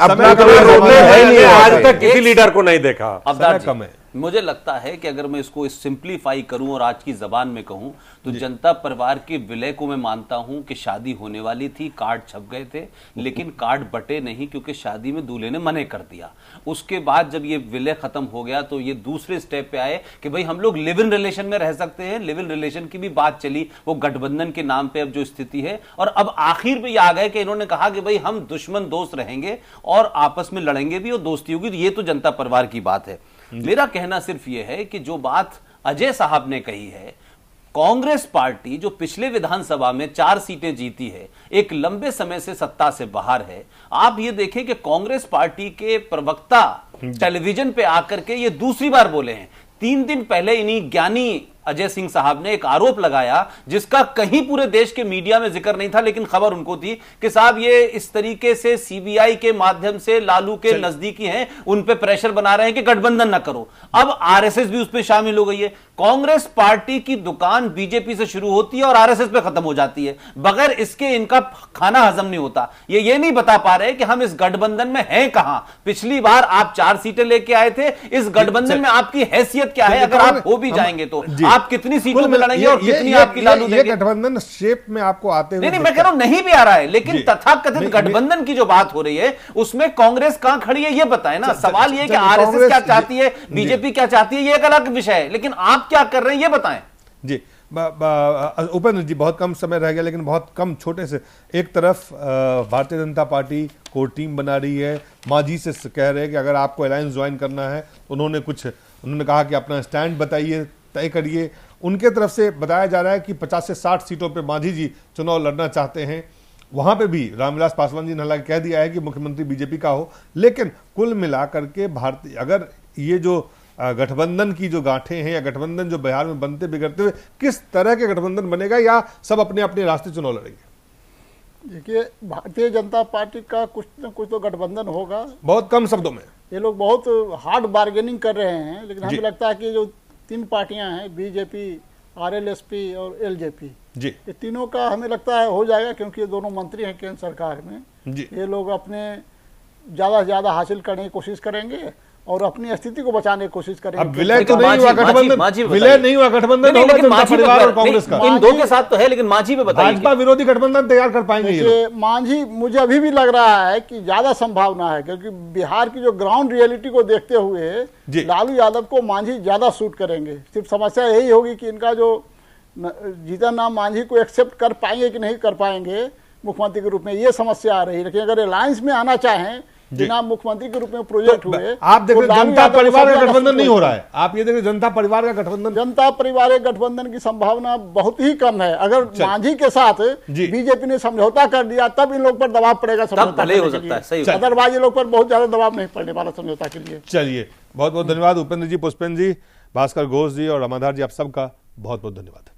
अपना कोई रोल है नहीं, आज तक किसी लीडर को नहीं देखा। कम है। मुझे लगता है कि अगर मैं इसको सिंप्लीफाई करूं और आज की जबान में कहूं तो जनता परिवार के विलय को मैं मानता हूं कि शादी होने वाली थी, कार्ड छप गए थे, लेकिन कार्ड बटे नहीं क्योंकि शादी में दूल्हे ने मने कर दिया। उसके बाद जब ये विलय खत्म हो गया तो ये दूसरे स्टेप पे आए कि भाई हम लोग लिव इन रिलेशन में रह सकते हैं। लिव इन रिलेशन की भी बात चली, वो गठबंधन के नाम पे अब जो स्थिति है, और अब आखिर में ये आ गए कि इन्होंने कहा कि भाई हम दुश्मन दोस्त रहेंगे और आपस में लड़ेंगे भी और दोस्ती होगी। ये तो जनता परिवार की बात है। मेरा कहना सिर्फ यह है कि जो बात अजय साहब ने कही है, कांग्रेस पार्टी जो पिछले विधानसभा में 4 सीटें जीती है, एक लंबे समय से सत्ता से बाहर है। आप ये देखें कि कांग्रेस पार्टी के प्रवक्ता टेलीविजन पे आकर के ये दूसरी बार बोले हैं। 3 दिन पहले इन्हीं ज्ञानी अजय सिंह साहब ने एक आरोप लगाया जिसका कहीं पूरे देश के मीडिया में जिक्र नहीं था, लेकिन खबर उनको थी कि साहब ये इस तरीके से सीबीआई के माध्यम से लालू के नजदीकी हैं, उन पे प्रेशर बना रहे हैं कि गठबंधन ना करो। अब आरएसएस भी उस पे शामिल हो गई है। कांग्रेस पार्टी की दुकान बीजेपी से शुरू होती है और आरएसएस पे खत्म हो जाती है। बगैर इसके इनका खाना हजम नहीं होता। ये नहीं बता पा रहे कि हम इस गठबंधन में हैं कहां। पिछली बार आप 4 सीटें लेके आए थे, इस गठबंधन में आपकी हैसियत क्या है? अगर आप हो भी जाएंगे तो आप कितनी सीटों में लड़ेंगे और कितनी आपकी लालू देंगे? ये गठबंधन शेप में आपको आते हुए नहीं, मैं कह रहा हूं नहीं भी आ रहा है, लेकिन तथाकथित गठबंधन की जो बात हो रही है उसमें कांग्रेस कहां खड़ी है ये बताएं ना। सवाल ये कि आरएसएस क्या चाहती है, बीजेपी क्या चाहती है, ये एक अलग विषय है, लेकिन आप क्या कर रहे हैं ये बताएं। जी उपेंद्र जी, बहुत कम समय रह गया, लेकिन बहुत कम छोटे से। एक तरफ Bharatiya Janata party core team बना रही है, मांझी से कह रहे हैं कि अगर आपको अलायंस ज्वाइन करना है, उन्होंने कहा कि अपना स्टैंड बताइए, तय करिए। उनके तरफ से बताया जा रहा है कि 50 से 60 सीटों पे मांझी जी चुनाव लड़ना चाहते हैं। वहां पे भी रामविलास पासवान जी ने हालांकि कह दिया है कि मुख्यमंत्री बीजेपी का हो, लेकिन कुल मिलाकर के भारतीय अगर ये जो गठबंधन की जो गांठें हैं या गठबंधन जो बिहार में बनते बिगड़ते हुए किस तरह के गठबंधन बनेगा, या सब अपने अपने रास्ते चुनाव लड़ेंगे? देखिए, भारतीय जनता पार्टी का कुछ न कुछ तो गठबंधन होगा। बहुत कम शब्दों में ये लोग बहुत हार्ड बार्गेनिंग कर रहे हैं, लेकिन हमें लगता है कि जो 3 पार्टियां हैं, बीजेपी, आरएलएसपी और एलजेपी, जी, ये तीनों का हमें लगता है हो जाएगा, क्योंकि ये दोनों मंत्री हैं केंद्र सरकार में। जी, ये लोग अपने ज़्यादा से ज़्यादा हासिल करने की कोशिश करेंगे और अपनी स्थिति को बचाने की कोशिश करेंगे। अब विलय तो नहीं हुआ गठबंधन, विलय नहीं हुआ गठबंधन होगा जनता परिवार और कांग्रेस का। इन दो के साथ तो है, लेकिन मांझी पे बताइए, भाजपा विरोधी गठबंधन तैयार कर पाएंगे ये लोग? मांझी, मुझे अभी भी लग रहा है कि ज्यादा संभावना है, क्योंकि बिहार की जो ग्राउंड रियलिटी को देखते हुए लालू यादव को मांझी ज्यादा सूट करेंगे। सिर्फ समस्या यही होगी कि इनका जो जीतन राम मांझी को एक्सेप्ट कर पाएंगे कि नहीं कर पाएंगे मुख्यमंत्री के रूप में, ये समस्या आ रही है। लेकिन अगर अलायंस में आना चाहें बिना मुख्यमंत्री के रूप में प्रोजेक्ट हुए, आप देख रहे जनता परिवार का गठबंधन नहीं हो रहा है। आप ये देख रहे जनता परिवार का गठबंधन, जनता परिवार गठबंधन की संभावना बहुत ही कम है। अगर मांझी के साथ बीजेपी ने समझौता कर दिया तब इन लोग पर दबाव पड़ेगा समझौता हो सकता है, अदरवाइज लोग पर बहुत ज्यादा दबाव नहीं पड़ने वाला समझौता के लिए। चलिए, बहुत बहुत धन्यवाद उपेंद्र जी, पुष्पेंद्र जी, भास्कर घोष जी और रामाधार जी, आप सबका बहुत बहुत धन्यवाद।